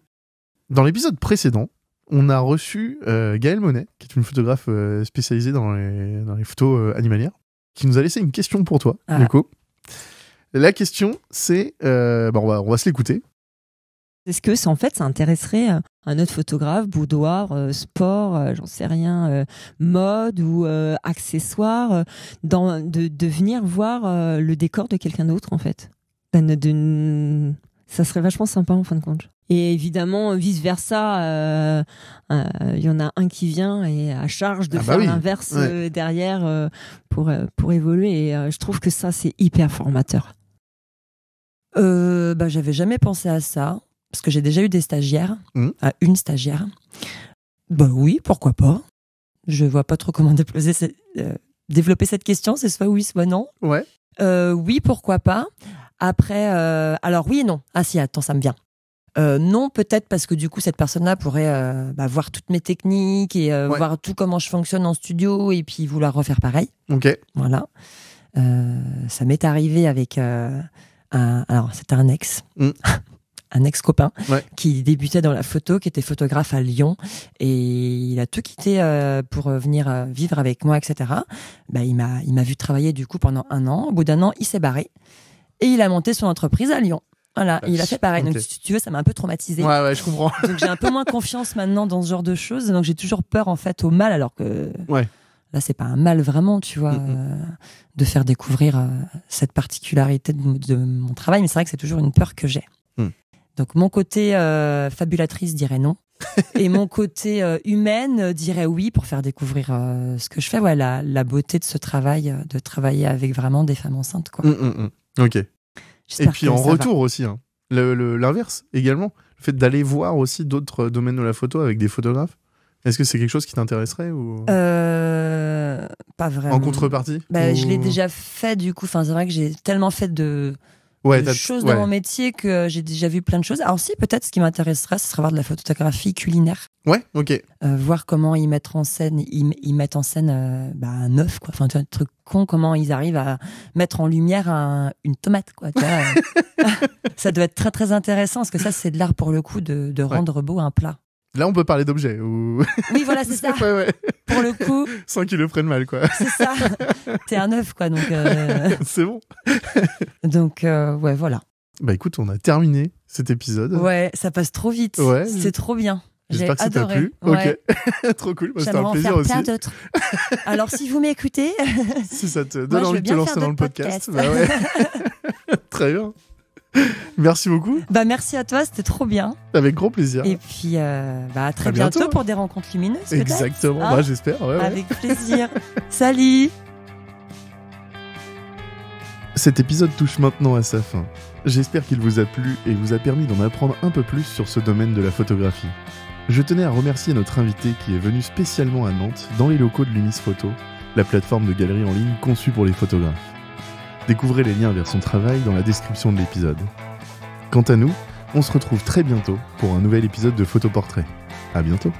Dans l'épisode précédent, on a reçu Gaëlle Monet, qui est une photographe spécialisée dans les photos animalières, qui nous a laissé une question pour toi, du coup. La question, c'est... on va se l'écouter. Est-ce que ça intéresserait un autre photographe, boudoir, sport, j'en sais rien, mode ou accessoires, de venir voir le décor de quelqu'un d'autre, en fait? Ça serait vachement sympa en fin de compte. Et évidemment, vice-versa, il y en a un qui vient et à charge de faire l'inverse derrière pour évoluer. Et je trouve que ça, c'est hyper formateur. J'avais jamais pensé à ça, parce que j'ai déjà eu des stagiaires, une stagiaire. Oui, pourquoi pas. Je vois pas trop comment développer cette question, c'est soit oui, soit non. Oui, pourquoi pas. Après, alors oui et non. Ah si, attends, ça me vient. Non, peut-être parce que du coup, cette personne-là pourrait voir toutes mes techniques et voir tout comment je fonctionne en studio et puis vouloir refaire pareil. Voilà. Ça m'est arrivé avec alors c'était un ex. un ex-copain qui débutait dans la photo, qui était photographe à Lyon, et il a tout quitté pour venir vivre avec moi, etc. Il m'a vu travailler du coup pendant 1 an. Au bout d'1 an, il s'est barré et il a monté son entreprise à Lyon. Voilà, il a fait pareil. Okay. Donc, si tu veux, ça m'a un peu traumatisée. Ouais, je comprends. Donc, j'ai un peu moins confiance maintenant dans ce genre de choses. Donc, j'ai toujours peur, en fait, au mal, alors que là, c'est pas un mal vraiment, tu vois, de faire découvrir cette particularité de mon travail. Mais c'est vrai que c'est toujours une peur que j'ai. Donc, mon côté fabulatrice dirait non. Et mon côté humaine dirait oui pour faire découvrir ce que je fais. Ouais, la beauté de ce travail, de travailler avec vraiment des femmes enceintes, quoi. Ok. Et puis en retour aussi, hein, l'inverse également, le fait d'aller voir aussi d'autres domaines de la photo avec des photographes. Est-ce que c'est quelque chose qui t'intéresserait ou pas vraiment. En contrepartie Je l'ai déjà fait du coup. Enfin, c'est vrai que j'ai tellement fait de choses dans mon métier que j'ai déjà vu plein de choses. Alors si, peut-être ce qui m'intéresserait, ce serait voir de la photographie culinaire. Ouais, ok. Voir comment ils mettent en scène, un œuf, quoi. Enfin, tu vois, un truc con, comment ils arrivent à mettre en lumière une tomate, quoi. Tu vois, ça doit être très très intéressant parce que ça, c'est de l'art pour le coup de rendre beau un plat. Là, on peut parler d'objets. Ou... Oui, voilà, c'est ça. Pour le coup. Sans qu'ils le prennent mal, quoi. C'est ça. T'es un œuf, quoi. Donc. C'est bon. Donc, voilà. Écoute, on a terminé cet épisode. Ouais, ça passe trop vite. Ouais. C'est trop bien. J'espère que ça t'a plu. Ouais. Ok. Trop cool. C'était un plaisir aussi. J'aimerais en faire plein d'autres. Alors, si vous m'écoutez. Si ça te donne envie de te lancer dans le podcast. Très bien. Merci beaucoup. Merci à toi, c'était trop bien. Avec grand plaisir. Et puis à très bientôt pour des rencontres lumineuses. Exactement, hein, j'espère. Avec plaisir. Salut. Cet épisode touche maintenant à sa fin. J'espère qu'il vous a plu et vous a permis d'en apprendre un peu plus sur ce domaine de la photographie. Je tenais à remercier notre invité qui est venu spécialement à Nantes, dans les locaux de Lumis Photo, la plateforme de galerie en ligne conçue pour les photographes. Découvrez les liens vers son travail dans la description de l'épisode. Quant à nous, on se retrouve très bientôt pour un nouvel épisode de Photoportrait. À bientôt.